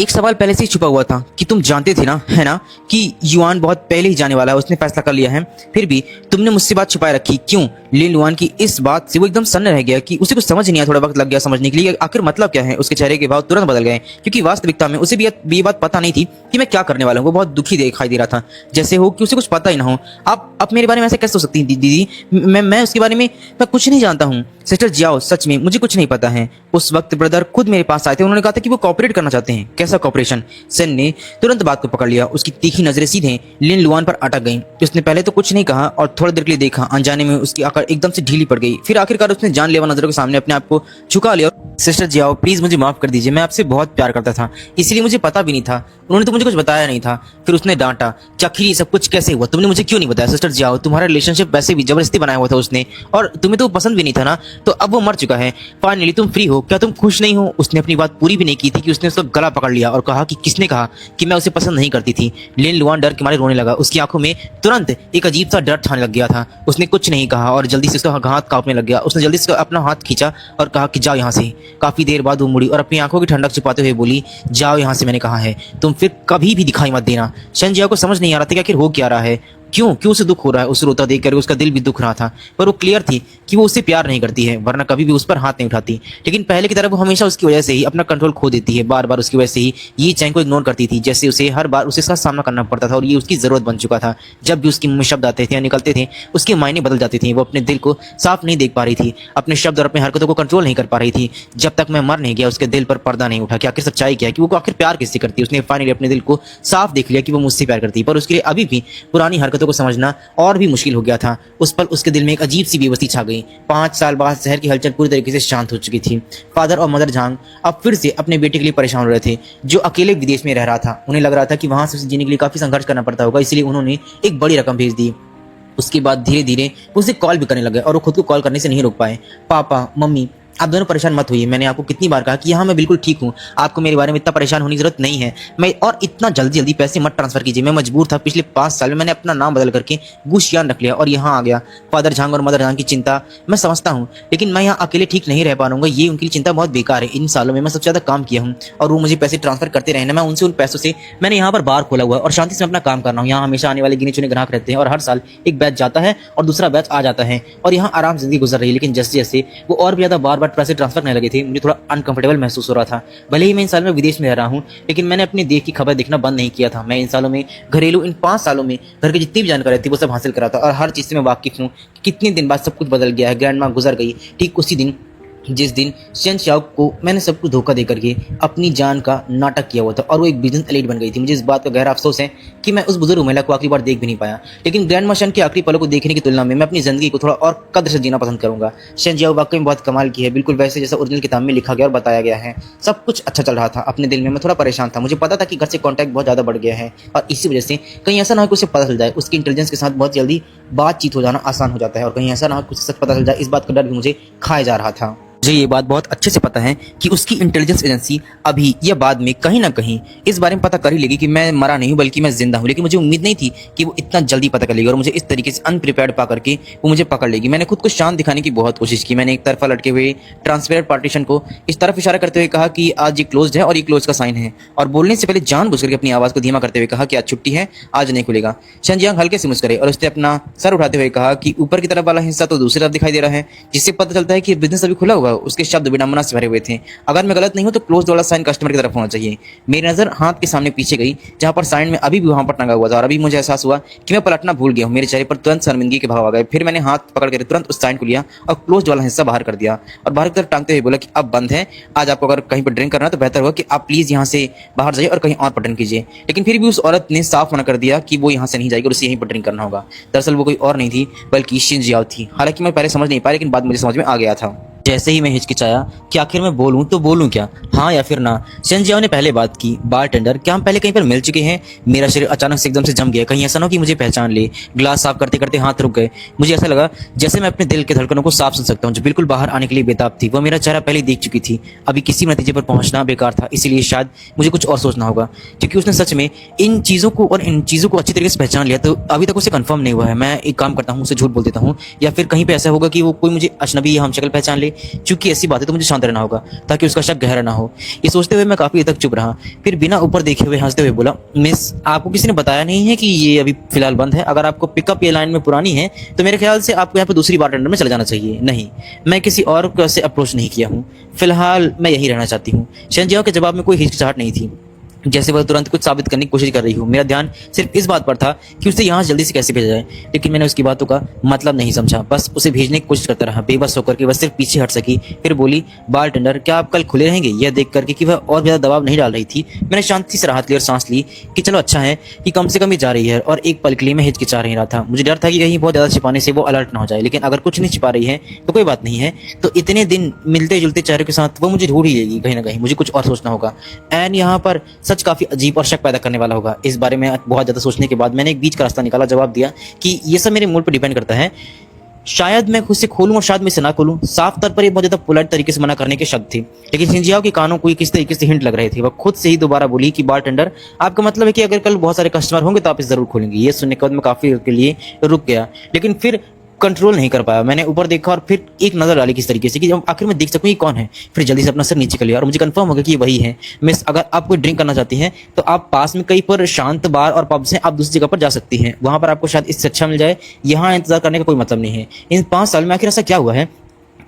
एक सवाल पहले से ही छुपा हुआ था कि तुम जानते थे ना, है ना, कि युआन बहुत पहले ही जाने वाला है, उसने फैसला कर लिया है, फिर भी तुमने मुझसे बात छुपाए रखी, क्यों। लिन लुआन की इस बात से वो एकदम सन्न रह गया कि उसे कुछ समझ नहीं आया। थोड़ा वक्त लग गया समझने के लिए आखिर मतलब क्या है। उसके चेहरे के भाव तुरंत बदल गए, क्योंकि वास्तविकता में उसे भी ये बात पता नहीं थी कि मैं क्या करने वाला हूँ। वो बहुत दुखी दिखाई दे रहा था, जैसे हो कि उसे कुछ पता ही ना हो। आप मेरे बारे में ऐसे कैसे हो सकती दीदी, मैं उसके बारे में मैं कुछ नहीं जानता हूँ। सिस्टर जाओ, सच में मुझे कुछ नहीं पता है। उस वक्त ब्रदर खुद मेरे पास आए थे, उन्होंने कहा था कि वो कॉपरेट करना चाहते हैं। कैसा कॉपरेशन। सेन ने तुरंत बात को पकड़ लिया। उसकी तीखी नजरें सीधे लिन लुआन पर अटक गईं। उसने पहले तो कुछ नहीं कहा और थोड़ी देर के लिए देखा। अनजाने में उसकी आंखें एकदम से ढीली पड़ गई। फिर आखिरकार उसने जानलेवा नजरों के सामने अपने आप को झुका लिया। सिस्टर जाओ, प्लीज मुझे माफ कर दीजिए, मैं आपसे बहुत प्यार करता था, इसलिए मुझे पता भी नहीं था, उन्होंने तो मुझे कुछ बताया नहीं था। फिर उसने डांटा, चखरी सब कुछ कैसे हुआ, तुमने मुझे क्यों नहीं बताया। सिस्टर जाओ, तुम्हारा रिलेशनशिप वैसे भी जबरदस्ती बनाया हुआ था उसने, और तुम्हें तो पसंद भी नहीं था ना, तो अब वो मर चुका है। फाइनली तुम फ्री हो, क्या तुम खुश नहीं हो। उसने अपनी बात पूरी भी नहीं की थी कि उसने उसका गला पकड़ लिया और कहा कि किसने कहा कि मैं उसे पसंद नहीं करती थी। लिन लुआन डर के मारे रोने लगा। उसकी आंखों में तुरंत एक अजीब सा डर छाने लग गया था। उसने कुछ नहीं कहा और जल्दी से उसका हाथ कांपने लग गया। उसने जल्दी से अपना हाथ खींचा और कहा कि जाओ यहाँ से। काफी देर बाद वो मुड़ी और अपनी आंखों की ठंडक छुपाते हुए बोली, जाओ यहाँ से, मैंने कहा है, तुम फिर कभी भी दिखाई मत देना। शेनजियाओ को समझ नहीं आ रहा था कि आखिर हो क्या रहा है, क्यों क्यों उसे दुख हो रहा है। उसे रोता देख कर उसका दिल भी दुख रहा था, पर वो क्लियर थी कि वो उससे प्यार नहीं करती है, वरना कभी भी उस पर हाथ नहीं उठाती। लेकिन पहले की तरह वो हमेशा उसकी वजह से ही अपना कंट्रोल खो देती है। बार बार उसकी वजह से ही ये चैंग को इग्नोर करती थी, जैसे उसे हर बार उसे इसका सामना करना पड़ता था और ये उसकी जरूरत बन चुका था। जब भी उसके मुंह में शब्द आते थे या निकलते थे, उसके मायने बदल जाते थे। वो अपने दिल को साफ नहीं देख पा रही थी, अपने शब्द और अपनी हरकतों को कंट्रोल नहीं कर पा रही थी। जब तक मैं मर नहीं गया, उसके दिल पर पर्दा नहीं उठा कि आखिर सच्चाई क्या है, कि वो आखिर प्यार किससे करती है। उसने फाइनली अपने दिल को साफ देख लिया कि वो मुझसे प्यार करती है, पर उसके लिए अभी भी पुरानी हरकतों को समझना और भी मुश्किल हो गया था। उस पल उसके दिल में एक अजीब सी बेबसी छा गई। 5 साल बाद शहर की हलचल पूरी तरीके से शांत हो चुकी थी। फादर और मदर झांग अब फिर से अपने बेटे के लिए परेशान हो रहे थे, जो अकेले विदेश में रह रहा था। उन्हें लग रहा था कि वहां से उसे जीने के लिए काफी संघर्ष करना पड़ता होगा, इसलिए उन्होंने एक बड़ी रकम भेज दी। उसके बाद धीरे धीरे उसे कॉल भी करने लगे और वो खुद को कॉल करने से नहीं रोक पाए। पापा, मम्मी, आप दोनों परेशान मत होइए। मैंने आपको कितनी बार कहा कि हाँ मैं बिल्कुल ठीक हूँ, आपको मेरे बारे में इतना परेशान होने की जरूरत नहीं है। मैं और इतना जल्दी जल्दी पैसे मत ट्रांसफर कीजिए, मैं मजबूर था। पिछले 5 साल में मैंने अपना नाम बदल करके गुशियान रख लिया और यहाँ आ गया। फादर झांग और मदर झांग की चिंता मैं समझता हूँ, लेकिन मैं यहाँ अकेले ठीक नहीं रह पाऊंगा। ये उनकी चिंता बहुत बेकार है। इन सालों में मैं सबसे ज्यादा काम किया हूँ और वो मुझे पैसे ट्रांसफर करते रहे ना, मैं उनसे उन पैसों से मैंने यहाँ पर बार खोला हुआ है और शांति से अपना काम कर रहा हूँ। यहाँ हमेशा आने वाले गिने चुने ग्राहक रहते हैं और हर साल एक बैच जाता है और दूसरा बैच आ जाता है और यहाँ आराम जिंदगी गुजर रही है। लेकिन जैसे जैसे वो और भी ज्यादा बार बार पैसे ट्रांसफर करने लगे थे, मुझे थोड़ा अनकंफर्टेबल महसूस हो रहा था। भले ही मैं इन सालों में विदेश में रह रहा हूँ, लेकिन मैंने अपने देश की खबर देखना बंद नहीं किया था। मैं इन सालों में घरेलू, इन 5 सालों में घर की जितनी भी जानकारी थी वो सब हासिल करा था और हर चीज से मैं वाकिफ हूँ। कितने दिन बाद सब कुछ बदल गया है। ग्रैंड माँ गुजर गई ठीक उसी दिन जिस दिन शेन शाओ को मैंने सब कुछ धोखा देकर के अपनी जान का नाटक किया हुआ था और वो एक बिजनेस एलीट बन गई थी। मुझे इस बात का गहरा अफसोस है कि मैं उस बुजुर्ग महिला को आखिरी बार देख भी नहीं पाया। लेकिन ग्रैंड मा शेन के आखिरी पलों को देखने की तुलना में मैं अपनी जिंदगी को थोड़ा और कद्र से जीना पसंद करूंगा। शेन जियाओ वाकई में बहुत कमाल की है, बिल्कुल वैसे जैसा ओरिजिनल किताब में लिखा गया और बताया गया है। सब कुछ अच्छा चल रहा था। अपने दिल में मैं थोड़ा परेशान था। मुझे पता था कि घर से कॉन्टैक्ट बहुत ज्यादा बढ़ गया है और इसी वजह से कहीं ऐसा ना हो कि उसे पता चल जाए। उसकी इंटेलिजेंस के साथ बहुत जल्दी बातचीत हो जाना आसान हो जाता है और कहीं ऐसा ना हो कि उसे सच पता चल जाए, इस बात का डर भी मुझे खाया जा रहा था। मुझे ये बात बहुत अच्छे से पता है कि उसकी इंटेलिजेंस एजेंसी अभी या बाद में कहीं ना कहीं इस बारे में पता कर ही लेगी कि मैं मरा नहीं हूं बल्कि मैं जिंदा हूं। लेकिन मुझे उम्मीद नहीं थी कि वो इतना जल्दी पता कर लेगी और मुझे इस तरीके से अनप्रिपेयर्ड पा करके वो मुझे पकड़ लेगी। मैंने खुद को शांत दिखाने की बहुत कोशिश की। मैंने एक तरफा लटके हुए ट्रांसपेरेंट पार्टीशन को इस तरफ इशारा करते हुए कहा कि आज ये क्लोज्ड है और ये क्लोज का साइन है, और बोलने से पहले जानबूझ करके अपनी आवाज को धीमा करते हुए कहा कि आज छुट्टी है, आज नहीं खुलेगा। शनजियांग हल्के से मुस्कुराए और उसने अपना सर उठाते हुए कहा कि ऊपर की तरफ वाला हिस्सा तो दूसरी तरफ दिखाई दे रहा है, जिससे पता चलता है कि बिजनेस अभी खुला हुआ है। उसके शब्द विडंबना से भरे हुए थे। अगर मैं गलत नहीं हूं तो क्लोज वाला साइन कस्टमर की तरफ होना चाहिए। मेरी नजर हाथ के सामने पीछे गई जहां पर साइन में अभी भी वहां पर टंगा हुआ था, और अभी मुझे एहसास हुआ कि मैं पलटना भूल गया हूं। मेरे चेहरे पर तुरंत शर्मिंदगी के भाव आ गए। फिर मैंने हाथ पकड़ कर तुरंत उस साइन को लिया और क्लोज वाला हिस्सा बाहर कर दिया और बाहर की तरफ टांगते हुए बोला कि अब बंद है। आज आपको अगर कहीं पर ड्रिंक करना है तो बेहतर होगा कि आप प्लीज यहाँ से बाहर जाइए और कहीं और पर ड्रिंक कीजिए। लेकिन फिर भी उस औरत ने साफ मना कर दिया कि वो यहाँ से नहीं जाएगी और उसे यहीं पर ड्रिंक करना होगा। दरअसल वो कोई और नहीं थी बल्कि शिन जियाओ थी। हालांकि मैं पहले समझ नहीं पाया, लेकिन बाद मुझे समझ में आ गया था। जैसे ही मैं हिचकिचाया कि आखिर मैं बोलूं तो बोलूं क्या, हाँ या फिर ना। शिन जियाओ ने पहले बात की, बारटेंडर क्या हम पहले कहीं पर मिल चुके हैं? मेरा शरीर अचानक से एकदम से जम गया। कहीं ऐसा ना हो कि मुझे पहचान ले। ग्लास साफ करते करते हाथ रुक गए। मुझे ऐसा लगा जैसे मैं अपने दिल के धड़कनों को साफ सुन सकता हूँ जो बिल्कुल बाहर आने के लिए बेताब थी। वो मेरा चेहरा पहले देख चुकी थी। अभी किसी नतीजे पर पहुंचना बेकार था, इसीलिए शायद मुझे कुछ और सोचना होगा, क्योंकि उसने सच में इन चीजों को अच्छी तरीके से पहचान लिया। तो अभी तक उसे कंफर्म नहीं हुआ है। मैं एक काम करता हूँ, उसे झूठ बोल देता हूँ, या फिर कहीं पे ऐसा होगा कि वो कोई मुझे अजनबी या हम शक्ल पहचान ले। चूंकि ऐसी बात है तो मुझे शांत रहना होगा ताकि उसका शक गहरा ना हो। ये सोचते हुए मैं काफी हद तक चुप रहा। फिर बिना ऊपर देखे हुए हंसते हुए बोला, मिस आपको किसी ने बताया नहीं है कि ये अभी फिलहाल बंद है? अगर आपको पिकअप ये लाइन में पुरानी है तो मेरे ख्याल से आपको यहाँ पे दूसरी बारटेंडर में चले जाना चाहिए। नहीं, मैं किसी और से अप्रोच नहीं किया हूँ। फिलहाल मैं यही रहना चाहती हूँ। शिन जियाओ के जवाब में कोई हिचकिचाहट नहीं थी, जैसे वह तुरंत कुछ साबित करने की कोशिश कर रही हो। मेरा ध्यान सिर्फ इस बात पर था कि उसे यहाँ जल्दी से कैसे भेजा जाए, लेकिन मैंने उसकी बातों का मतलब नहीं समझा। बस उसे भेजने की कोशिश करता रहा, बेबस होकर के वह सिर्फ पीछे हट सकी। फिर बोली, बारटेंडर क्या आप कल खुले रहेंगे? यह देख करके कि वह और ज्यादा दबाव नहीं डाल रही थी, मैंने शांति से राहत ली और सांस ली कि चलो अच्छा है कि कम से कम ये जा रही है। और एक पल के लिए मैं हिचकिचा नहीं रहा था। मुझे डर था कि कहीं बहुत ज्यादा छिपाने से वो अलर्ट ना हो जाए, लेकिन अगर कुछ नहीं छिपा रही है तो कोई बात नहीं है। तो इतने दिन मिलते जुलते चेहरे के साथ वो मुझे ढूंढ ही लेगी। कहीं ना कहीं मुझे कुछ और सोचना होगा। एंड यहाँ पर सच काफी अजीब और शक पैदा करने वाला होगा। इस बारे में बहुत ज्यादा सोचने के बाद मैंने एक बीच का रास्ता निकाला। जवाब दिया कि ये सब मेरे मूड पर डिपेंड करता है। शायद मैं खुद से खोलूं और शायद मैं इसे ना खोलूं। साफ तौर पर ये बहुत ज्यादा पोलाइट तरीके से मना करने के शब्द थे, लेकिन शिन जियाओ के कानों को किस तरीके से हिंट लग रहे थे। वह खुद से ही दोबारा बोली कि बारटेंडर आपका मतलब है कि अगर कल बहुत सारे कस्टमर होंगे तो आप इसे जरूर खोलेंगे? ये सुनने के बाद मैं काफी देर के लिए रुक गया, लेकिन फिर कंट्रोल नहीं कर पाया। मैंने ऊपर देखा और फिर एक नजर डाली किस तरीके से कि आखिर मैं देख सकूं ये कौन है। फिर जल्दी से अपना सर नीचे कर लिया और मुझे कंफर्म हो गया कि ये वही है। मिस, अगर आप कोई ड्रिंक करना चाहती हैं तो आप पास में कहीं पर शांत बार और पब्स हैं, आप दूसरी जगह पर जा सकती हैं। वहां पर आपको शायद इससे अच्छा मिल जाए। यहाँ इंतजार करने का कोई मतलब नहीं है। इन 5 साल में आखिर ऐसा क्या हुआ है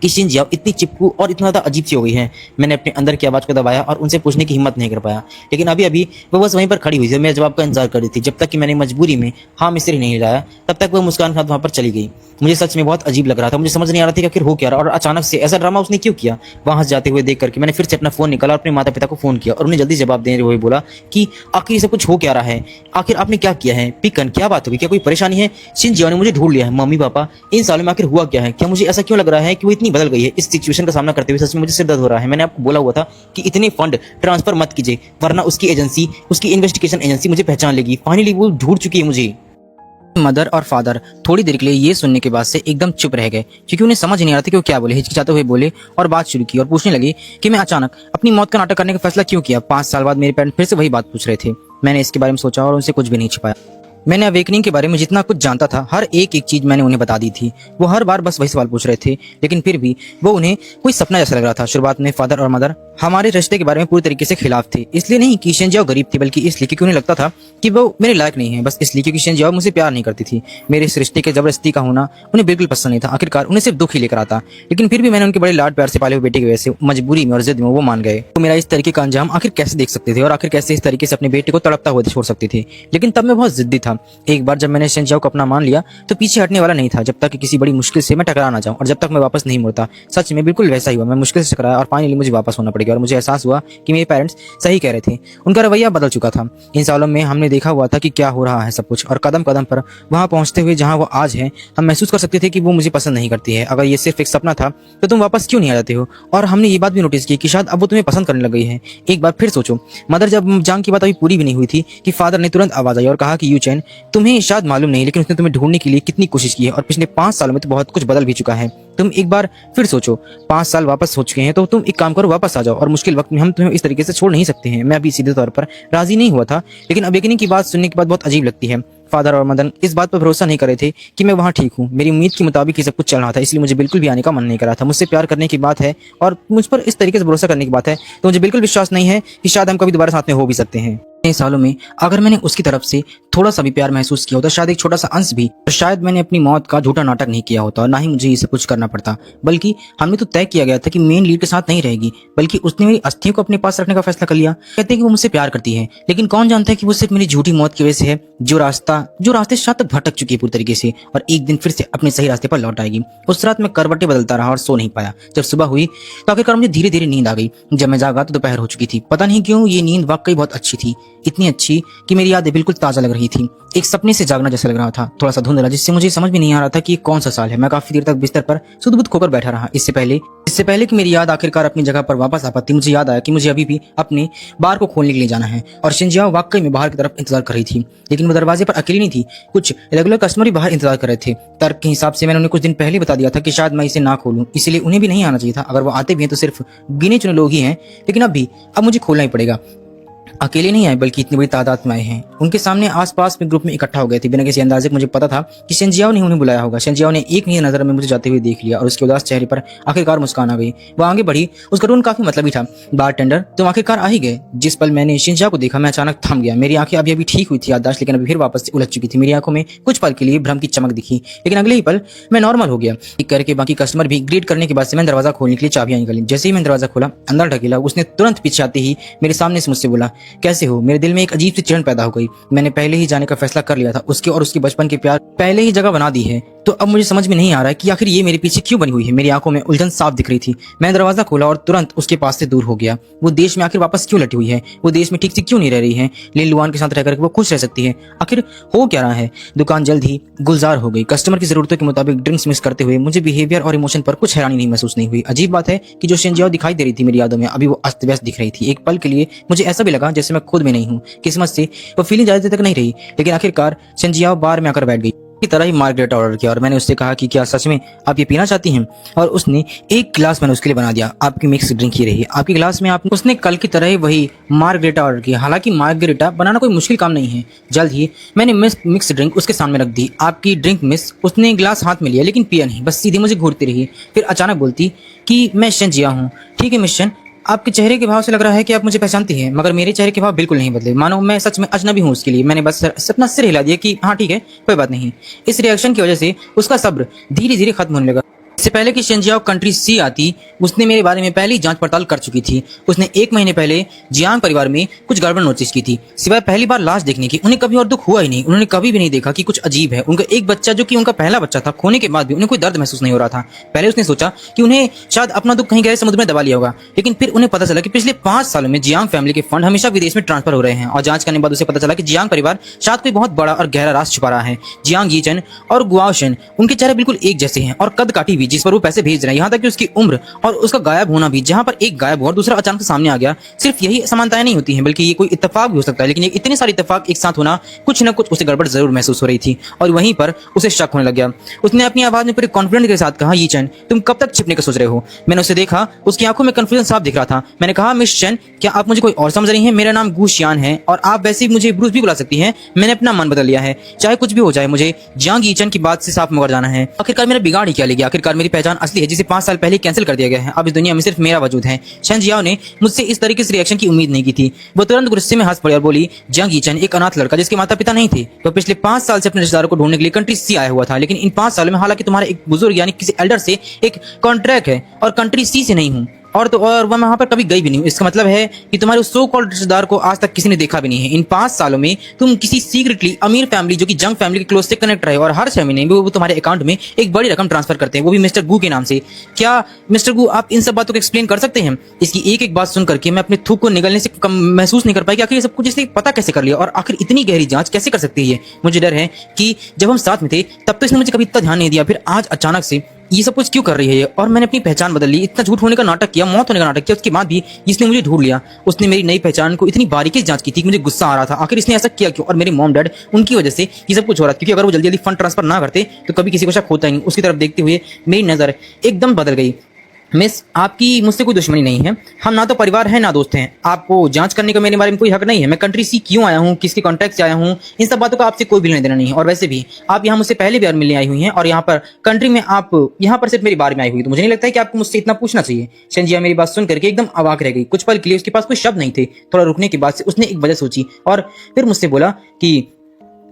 कि शिन जियाओ इतनी चिपकू और इतना ज्यादा अजीब सी हो गई है? मैंने अपने अंदर की आवाज को दबाया और उनसे पूछने की हिम्मत नहीं कर पाया, लेकिन अभी अभी वो बस वहीं पर खड़ी हुई थी। मेरे जवाब का इंतजार कर रही थी। जब तक कि मैंने मजबूरी में हाँ मिस्र नहीं लाया तब तक वह मुस्कान के साथ वहां पर चली गई। मुझे सच में बहुत अजीब लग रहा था। मुझे समझ नहीं आ रहा था कि आखिर हो क्या रहा, और अचानक से ऐसा ड्रामा उसने क्यों किया। वहां जाते हुए देख करके मैंने फिर से अपना फोन निकाला और अपने माता पिता को फोन किया और उन्हें जल्दी जवाब देने हुए बोला कि आखिर सब कुछ हो क्या रहा है, आखिर आपने क्या किया है? पिकन क्या बात होगी, क्या कोई परेशानी है? शिन जियाओ ने मुझे ढूंढ लिया है। मम्मी पापा, इन सालों में आखिर हुआ क्या है? क्या मुझे ऐसा क्यों लग रहा है कि वो इतनी बदल गई है? इस सिचुएशन का सामना करते हुए सच में मुझे सिर दर्द हो रहा है। मैंने आपको बोला हुआ था कि इतने फंड ट्रांसफर मत कीजिए, वरना उसकी एजेंसी, उसकी इन्वेस्टिगेशन एजेंसी मुझे पहचान लेगी। फाइनली वो ढूंढ चुकी है मुझे। मदर और फादर थोड़ी देर के लिए ये सुनने के बाद से एकदम चुप रह गए, क्योंकि उन्हें समझ नहीं आ रहा था कि वो क्या बोले। हिचकिचाते हुए बोले और बात शुरू की और पूछने लगे कि मैं अचानक अपनी मौत का नाटक करने का फैसला क्यों किया। 5 साल बाद मेरे पेरेंट्स फिर से वही बात पूछ रहे थे। मैंने इसके बारे में सोचा और उनसे कुछ भी नहीं छिपाया। मैंने अवेकनिंग के बारे में जितना कुछ जानता था, हर एक चीज मैंने उन्हें बता दी थी। वो हर बार बस वही सवाल पूछ रहे थे, लेकिन फिर भी वो उन्हें कोई सपना जैसा लग रहा था। शुरुआत में फादर और मदर हमारे रिश्ते के बारे में पूरी तरीके से खिलाफ थे। इसलिए नहीं कि शिन जियाओ गरीब थी, बल्कि इसलिए क्योंकि उन्हें लगता था कि वो मेरे लायक नहीं है। बस इसलिए क्योंकि शिन जियाओ मुझे प्यार नहीं करती थी। मेरे इस रिश्ते के जबरदस्ती का होना उन्हें बिल्कुल पसंद नहीं था। आखिरकार उन्हें सिर्फ दुख ही लेकर आता। लेकिन फिर भी मैंने उनके बड़े लाड प्यार से पाले हुए बेटे की वजह से मजबूरी में और जिद में वो मान गए। तो मेरा इस तरीके का अंजाम आखिर कैसे देख सकते थे, और आखिर कैसे इस तरीके से अपने बेटे को तड़पता हुआ छोड़ सकते थे। लेकिन तब मैं बहुत जिद्दी था। एक बार जब मैंने शिन जियाओ को अपना मान लिया तो पीछे हटने वाला नहीं था, जब तक कि किसी बड़ी मुश्किल से मैं टकरा ना जाऊं और जब तक मैं वापस नहीं मुड़ता। सच में बिल्कुल वैसा ही हुआ। मैं मुश्किल से टकराया और फाइनली मुझे वापस होना पड़ गया, और मुझे एहसास हुआ कि मेरे पेरेंट्स सही कह रहे थे। उनका रवैया बदल चुका था। इन सालों में हमने देखा हुआ था कि क्या हो रहा है सब कुछ, और कदम कदम पर वहां पहुंचते हुए जहां वो आज है, हम महसूस कर सकते थे कि वो मुझे पसंद नहीं करती है। अगर ये सिर्फ एक सपना था तो तुम वापस क्यों नहीं आ जाते हो? और हमने ये बात भी नोटिस की कि शायद अब वो तुम्हें पसंद करने लग गई है। एक बार फिर सोचो, मदर जब जांग की बात अभी पूरी भी नहीं हुई थी कि फादर ने तुरंत आवाज आई और कहा कि यू चैन, ईचन, तुम्हें शायद मालूम नहीं लेकिन उसने तुम्हें ढूंढने के लिए कितनी कोशिश की है और पिछले 5 सालों में तो बहुत कुछ बदल भी चुका है। तुम एक बार फिर सोचो, 5 साल वापस हो चुके हैं तो तुम एक काम करो, वापस आ जाओ और मुश्किल वक्त में हम तुम्हें इस तरीके से छोड़ नहीं सकते हैं। मैं अभी सीधे तौर पर राजी नहीं हुआ था, लेकिन अवेकनिंग की बात सुनने के बाद बहुत अजीब लगती है। फादर और मदन इस बात पर भरोसा नहीं कर रहे थे कि मैं वहाँ ठीक हूँ। मेरी उम्मीद के मुताबिक ही सब कुछ चल रहा था, इसलिए मुझे बिल्कुल भी आने का मन नहीं कर रहा था। मुझसे प्यार करने की बात है और मुझ पर इस तरीके से भरोसा करने की बात है, तो मुझे बिल्कुल विश्वास नहीं है कि शायद हम कभी दोबारा साथ में हो भी सकते हैं। इतने सालों में अगर मैंने उसकी तरफ से थोड़ा सा भी प्यार महसूस किया होता, शायद एक छोटा सा अंश भी, तो शायद मैंने अपनी मौत का झूठा नाटक नहीं किया होता और ना ही मुझे ये सब कुछ करना पड़ता। बल्कि हमने तो तय किया गया था कि मेन लीड के साथ नहीं रहेगी, बल्कि उसने मेरी अस्थियों को अपने पास रखने का फैसला कर लिया। कहते हैं कि वो मुझसे प्यार करती है, लेकिन कौन जानता है कि वो सिर्फ मेरी झूठी मौत की वजह से है, जो रास्ते शायद तक भटक चुकी है पूरी तरीके से और एक दिन फिर से अपने सही रास्ते पर लौट आएगी। उस रात मैं करवटें बदलता रहा और सो नहीं पाया। जब सुबह हुई तो आखिरकार मुझे धीरे धीरे नींद आ गई। जब मैं जागा तो दोपहर हो चुकी थी। पता नहीं क्यों ये नींद वाकई बहुत अच्छी थी, इतनी अच्छी कि मेरी यादें बिल्कुल ताजा लग रही थी। एक सपने से जागना जैसा लग रहा था, थोड़ा सा धुंधला, जिससे मुझे समझ भी नहीं आ रहा था कि ये कौन सा साल है। मैं काफी देर तक बिस्तर पर सुध-बुध खोकर बैठा रहा। इससे पहले कि मेरी याद आखिरकार अपनी जगह पर वापस आ पाती, मुझे याद आया कि मुझे अभी भी अपने बार को खोलने के लिए जाना है और शिंजियाओ वाकई में बाहर की तरफ इंतजार कर रही थी। लेकिन वो दरवाजे पर अकेली नहीं थी, कुछ रेगुलर कस्टमर भी बाहर इंतजार कर रहे थे। तर्क के हिसाब से मैंने उन्हें कुछ दिन पहले बता दिया था कि शायद मैं इसे ना खोलूं, इसलिए उन्हें भी नहीं आना चाहिए था। अगर वो आते भी हैं तो सिर्फ गिने चुने लोग ही हैं, लेकिन अब मुझे खोलना ही पड़ेगा। अकेले नहीं आए बल्कि इतनी बड़ी तादाद में आए हैं। उनके सामने आसपास में ग्रुप में इकट्ठा हो गए थे। बिना किसी अंदाजे के मुझे पता था कि शिंजियाओ ने उन्हें बुलाया होगा। शिंजियाओ ने एक ही नजर में मुझे जाते हुए देख लिया और उसके उदास चेहरे पर आखिरकार मुस्कान आ गई। वो आगे बढ़ी, उसका टोन काफी मतलबी था। बारटेंडर, तुम आखिरकार आ ही गए। जिस पल मैंने शिंजियाओ को देखा मैं अचानक थम गया। मेरी आंखें अभी अभी ठीक हुई थी याददाश्त, लेकिन अभी फिर वापस से उलझ चुकी थी। मेरी आंखों में कुछ पल के लिए भ्रम की चमक दिखी, लेकिन अगले ही पल मैं नॉर्मल हो गया। एक करके बाकी कस्टमर भी ग्रीट करने के बाद से मैं दरवाजा खोलने के लिए चाबियां निकाली। जैसे ही मैं दरवाजा खोला, अंदर ढकेला, उसने तुरंत पीछे आते ही मेरे सामने से मुझसे बोला, कैसे हो? मेरे दिल में एक अजीब सी चिढ़न पैदा हो गई। मैंने पहले ही जाने का फैसला कर लिया था। उसके और उसके बचपन के प्यार पहले ही जगह बना दी है, तो अब मुझे समझ में नहीं आ रहा है कि आखिर ये मेरे पीछे क्यों बनी हुई है। मेरी आंखों में उलझन साफ दिख रही थी। मैं दरवाजा खोला और तुरंत उसके पास से दूर हो गया। वो देश में आखिर वापस क्यों लटी हुई है? वो देश में ठीक से क्यों नहीं रह रही है? लिन लुआन के साथ रहकर वो खुश रह सकती है। आखिर हो क्या रहा है? दुकान जल्द ही गुलजार हो गई। कस्टमर की जरूरतों के मुताबिक ड्रिंक्स मिक्स करते हुए मुझे बिहेवियर और इमोशन पर कुछ हैरानी नहीं महसूस नहीं हुई। अजीब बात है कि जो शिंजियाओ दिखाई दे रही थी मेरी यादों में, अभी वो अस्त व्यस्त दिख रही थी। एक पल के लिए मुझे ऐसा भी लगा जैसे मैं खुद में नहीं हूँ। किस्मत से वो फीलिंग ज्यादा देर तक नहीं रही, लेकिन आखिरकार शिंजियाओ बार में आकर बैठ गई। की तरह ही मार्गरेटा ऑर्डर किया और मैंने उससे कहा कि क्या सच में आप ये पीना चाहती हैं? और उसने एक गिलास मैंने उसके लिए बना दिया। आपकी मिक्स ड्रिंक ही रही आपके गिलास में। आप उसने कल की तरह ही वही मार्गरेटा ऑर्डर किया। हालांकि मार्गरेटा बनाना कोई मुश्किल काम नहीं है। जल्द ही मैंने मिक्स ड्रिंक उसके सामने रख दी। आपकी ड्रिंक मिस। उसने गिलास हाथ में लिया लेकिन पिया नहीं, बस सीधे मुझे घूरती रही। फिर अचानक बोलती कि मैं शिंजिया हूँ। ठीक है मिस शन, आपके चेहरे के भाव से लग रहा है कि आप मुझे पहचानती हैं, मगर मेरे चेहरे के भाव बिल्कुल नहीं बदले, मानो मैं सच में अजनबी हूँ उसके लिए। मैंने बस अपना सिर हिला दिया कि हाँ ठीक है, कोई बात नहीं। इस रिएक्शन की वजह से उसका सब्र धीरे धीरे खत्म होने लगा। इससे पहले कि शिंजियाओ कंट्री सी आती, उसने मेरे बारे में पहली जांच पड़ताल कर चुकी थी। उसने 1 महीने पहले जियांग परिवार में कुछ गड़बड़ नोटिस की थी। सिवाय पहली बार लाश देखने की उन्हें कभी और दुख हुआ ही नहीं। उन्होंने कभी भी नहीं देखा कि कुछ अजीब है। उनका एक बच्चा जो कि उनका पहला बच्चा था, खोने के बाद भी उन्हें कोई दर्द महसूस नहीं हो रहा था। पहले उसने सोचा कि उन्हें शायद अपना दुख कहीं गहरे समुद्र में दबा लिया होगा, लेकिन फिर उन्हें पता चला कि पिछले 5 सालों में जियांग फैमिली के फंड हमेशा विदेश में ट्रांसफर हो रहे हैं। और जांच करने के बाद उसे पता चला कि जियांग परिवार शायद कोई बहुत बड़ा और गहरा राज छुपा रहा है। जियांग यीचन और गुआओशन, उनके चेहरे बिल्कुल एक जैसे हैं और कद काठी भी, जिस पर वो पैसे भेज रहे हैं। यहाँ तक कि उसकी उम्र और उसका गायब होना भी, जहां पर एक गायब हुआ और दूसरा अचानक सामने आ गया। सिर्फ यही समानताएं नहीं होती हैं, बल्कि ये कोई इत्तेफाक भी हो सकता है। लेकिन ये इतने सारे इत्तेफाक एक साथ होना, कुछ न कुछ उसे गड़बड़ जरूर महसूस हो रही थी और वहीं पर उसे शक होने लग गया। उसने अपनी आवाज में पूरे कॉन्फिडेंस के साथ कहा, यीचन तुम कब तक छिपने का सोच रहे हो? मैंने उसे देखा, उसकी आंखों में कंफ्यूजन साफ दिख रहा था। मैंने कहा, मिस चेन, क्या आप मुझे कोई और समझ रही हैं? मेरा नाम गू शियान है और आप वैसे ही मुझे ब्रूस भी बुला सकती हैं। मैंने अपना मन बदल लिया है, चाहे कुछ भी हो जाए, मुझे जियांग यीचन की बात से साफ मुकर जाना है। आखिरकार मेरा बिगाड़ ही क्या ले गया? आखिरकार मेरी पहचान असली है, जिसे 5 साल पहले कैंसिल कर दिया गया है। अब इस दुनिया में सिर्फ मेरा वजूद है। शिंजियाओ ने मुझसे इस तरीके से रिएक्शन की उम्मीद नहीं की थी। वो तुरंत गुस्से में हंस पड़ी और बोली, जियांग यीचन एक अनाथ लड़का जिसके माता पिता नहीं थे, वो पिछले 5 साल से अपने रिश्तेदारों को ढूंढने के लिए कंट्री सी आया हुआ था। लेकिन इन 5 सालों में हालांकि तुम्हारे एक बुजुर्ग यानी किसी एल्डर से एक कॉन्ट्रैक्ट है और कंट्री सी से नहीं हूँ और मैं वहां पर कभी गई भी नहीं हूँ। इसका मतलब है कि तुम्हारे उस सो कॉल्ड रिश्तेदार को आज तक किसी ने देखा भी नहीं है। इन 5 सालों में तुम किसी सीक्रेटली अमीर फैमिली जो कि जंग फैमिली के क्लोज से कनेक्ट रहे और हर 6 महीने में वो तुम्हारे अकाउंट में एक बड़ी रकम ट्रांसफर करते हैं, वो भी मिस्टर गू के नाम से। क्या मिस्टर गू आप इन सब बातों को एक्सप्लेन कर सकते हैं? इसकी एक एक बात सुन करके मैं अपने थूक को निगलने से महसूस नहीं कर पाई कि आखिर ये सब कुछ इसने पता कैसे कर लिया और आखिर इतनी गहरी जांच कैसे कर सकती है। मुझे डर है कि जब हम साथ में थे तब तो इसने मुझे कभी इतना ध्यान नहीं दिया, फिर आज अचानक से ये सब कुछ क्यों कर रही है ये? और मैंने अपनी पहचान बदल ली, इतना झूठ होने का नाटक किया, मौत होने का नाटक किया, उसके बाद भी इसने मुझे ढूंढ लिया। उसने मेरी नई पहचान को इतनी बारीकी से जांच की थी कि मुझे गुस्सा आ रहा था, आखिर इसने ऐसा किया क्यों? और मेरे मॉम डैड, उनकी वजह से ये सब कुछ हो रहा था, क्योंकि अगर वो जल्दी जल्दी फंड ट्रांसफर ना करते तो कभी किसी को शक होता ही नहीं। उसकी तरफ देखते हुए मेरी नजर एकदम बदल गई। मिस, आपकी मुझसे कोई दुश्मनी नहीं है, हम ना तो परिवार हैं ना दोस्त हैं। आपको जांच करने का मेरे बारे में कोई हक नहीं है। मैं कंट्री सी क्यों आया हूँ, किसके कॉन्टैक्ट से आया हूँ, इन सब बातों का आपसे कोई भी लेना देना नहीं है। और वैसे भी आप यहाँ मुझसे पहले भी बार मिलने आई हुई हैं, और यहाँ पर कंट्री में आप यहाँ पर सिर्फ मेरी बारे में आई हुई, तो मुझे नहीं लगता है कि आपको मुझसे इतना पूछना चाहिए। शंजिया मेरी बात सुन करके एकदम अवाक रह गई। कुछ पल के लिए उसके पास कोई शब्द नहीं थे। थोड़ा रुकने के बाद से उसने एक वजह सोची और फिर मुझसे बोला कि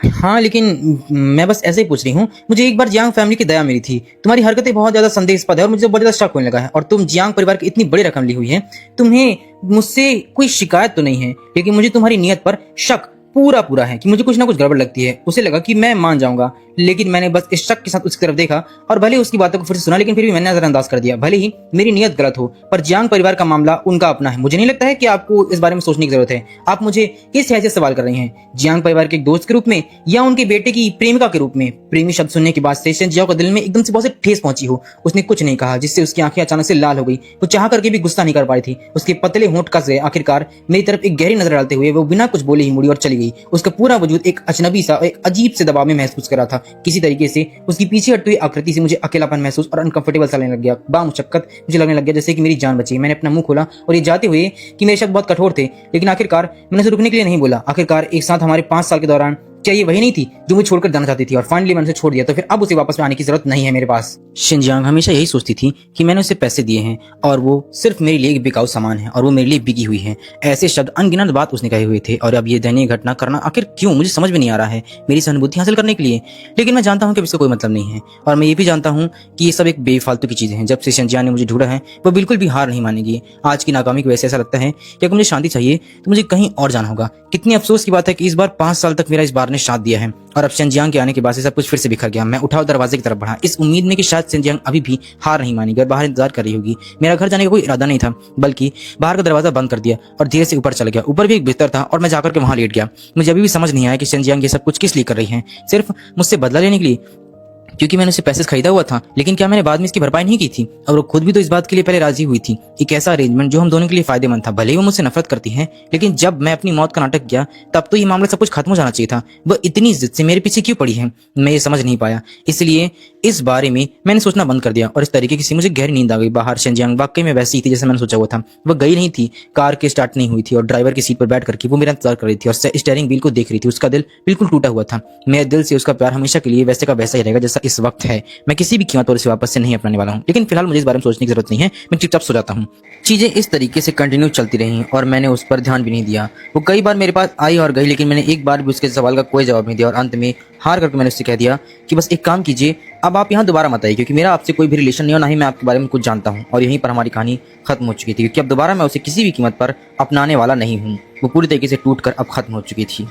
हाँ, लेकिन मैं बस ऐसे ही पूछ रही हूँ। मुझे एक बार जियांग फैमिली की दया मिली थी। तुम्हारी हरकतें बहुत ज्यादा संदेहास्पद है और मुझे बहुत ज्यादा शक होने लगा है। और तुम जियांग परिवार की इतनी बड़ी रकम ली हुई है, तुम्हें मुझसे कोई शिकायत तो नहीं है, लेकिन मुझे तुम्हारी नीयत पर शक पूरा है कि मुझे कुछ ना कुछ गड़बड़ लगती है। उसे लगा कि मैं मान जाऊंगा, लेकिन मैंने बस इस शक के साथ उसकी तरफ देखा और भले उसकी बातों को फिर से सुना, लेकिन फिर भी मैंने नजरअंदाज कर दिया। भले ही मेरी नीयत गलत हो, पर जियांग परिवार का मामला उनका अपना है। मुझे नहीं लगता है कि आपको इस बारे में सोचने की जरूरत है। आप मुझे किस हैसियत सवाल कर रही हैं, जियांग परिवार के एक दोस्त के रूप में या उनके बेटे की प्रेमिका के रूप में? प्रेमी शब्द सुनने के बाद से शंजियाओ के दिल में एकदम से बहुत से ठेस पहुंची हो। उसने कुछ नहीं कहा, जिससे उसकी आंखें अचानक से लाल हो गई। वो चाह करके भी गुस्सा नहीं कर पाई थी। उसके पतले होंठ कस गए। आखिरकार मेरी तरफ एक गहरी नजर डालते हुए वो बिना कुछ बोले ही मुड़ी और चली गई। उसका पूरा वजूद एक अजनबी सा, एक अजीब से दबाव में महसूस कर रहा था। किसी तरीके से उसकी पीछे हटती हुई आकृति से मुझे अकेलापन महसूस और अनकंफर्टेबल सा लगने लग गया। बामुशक्कत मुझे लगने लग गया जैसे कि मेरी जान बची। मैंने अपना मुंह खोला और ये जाते हुए कि मेरे शब्द बहुत कठोर थे, लेकिन आखिरकार मैंने उसे रुकने के लिए नहीं बोला। आखिरकार एक साथ हमारे 5 साल के दौरान क्या ये वही नहीं थी जो मुझे छोड़कर जाना चाहती थी? और फाइनली मैंने उसे छोड़ दिया, तो फिर अब उसे वापस में आने की जरूरत नहीं है मेरे पास। शिनजियांग हमेशा यही सोचती थी कि मैंने उसे पैसे दिए हैं और वो सिर्फ मेरे लिए एक बिकाऊ सामान है और वो मेरे लिए बिकी हुई है। ऐसे शब्द अनगिनत बात उसने कहे हुए थे, और अब ये दयनीय घटना करना आखिर क्यों, मुझे समझ में नहीं आ रहा है। मेरी सहानुभूति हासिल करने के लिए, लेकिन मैं जानता हूँ कि इसका कोई मतलब नहीं है। और मैं ये भी जानता हूँ कि ये सब एक बेफालतू की चीजें हैं। जब से शिनजियांग ने मुझे ढूंढा है, वो बिल्कुल भी हार नहीं मानेगी। आज की नाकामी की वजह से ऐसा लगता है कि अगर मुझे शांति चाहिए तो मुझे कहीं और जाना होगा। कितनी अफसोस की बात है कि इस बार 5 साल तक मेरा इस बार ने साथ दिया है, और अब शिनजियांग के आने के बाद से सब कुछ फिर से बिखर गया। मैं उठा और दरवाजे की तरफ बढ़ा, इस उम्मीद में कि शायद शिनजियांग अभी भी हार नहीं मानेगी और बाहर इंतजार कर रही होगी। मेरा घर जाने का कोई इरादा नहीं था, बल्कि बाहर का दरवाजा बंद कर दिया और धीरे से ऊपर चल गया। ऊपर भी एक बिस्तर था और मैं जाकर के वहां लेट गया। मुझे अभी भी समझ नहीं आया कि शिनजियांग ये सब कुछ किस लिए कर रही है। सिर्फ मुझसे बदला लेने के लिए, क्योंकि मैंने उसे पैसे खरीदा हुआ था, लेकिन क्या मैंने बाद में इसकी भरपाई नहीं की थी? और वो खुद भी तो इस बात के लिए पहले राजी हुई थी। एक ऐसा अरेंजमेंट जो हम दोनों के लिए फायदेमंद था। भले ही वो मुझसे नफरत करती है, लेकिन जब मैं अपनी मौत का नाटक किया तब तो ये मामला सब कुछ खत्म हो जाना चाहिए था। वो इतनी जिद से मेरे पीछे क्यों पड़ी है, मैं ये समझ नहीं पाया। इसलिए इस बारे में मैंने सोचना बंद कर दिया और इस तरीके की मुझे गहरी नींद आ गई। बाहर शिनजियांग वाकई में वैसी ही थी जैसे मैंने सोचा हुआ था। वह गई नहीं थी, कार की स्टार्ट नहीं हुई थी और ड्राइवर की सीट पर बैठ करके वो मेरा इंतजार कर रही थी और स्टीयरिंग व्हील को देख रही थी। उसका दिल बिल्कुल टूटा हुआ था। मेरे दिल से उसका प्यार हमेशा के लिए वैसे का वैसा ही रहेगा जैसा इस वक्त है। मैं किसी भी कीमत पर इसे वापस से नहीं अपनाने वाला हूँ, लेकिन फिलहाल मुझे इस बारे में सोचने की जरूरत नहीं है। मैं चुपचाप सो जाता हूँ। चीजें इस तरीके से कंटिन्यू चलती रहीं और मैंने उस पर ध्यान भी नहीं दिया। वो कई बार मेरे पास आई और गई, लेकिन मैंने एक बार भी उसके सवाल का कोई जवाब नहीं दिया। और अंत में हार करके मैंने उससे कह दिया कि बस एक काम कीजिए, अब आप यहाँ दोबारा मत आइए, क्योंकि मेरा आपसे कोई भी रिलेशन नहीं हो, ना ही मैं आपके बारे में कुछ जानता हूँ। और यहीं पर हमारी कहानी खत्म हो चुकी थी, क्योंकि अब दोबारा मैं उसे किसी भी कीमत पर अपनाने वाला नहीं हूँ। वो पूरी तरीके से टूट कर अब खत्म हो चुकी थी।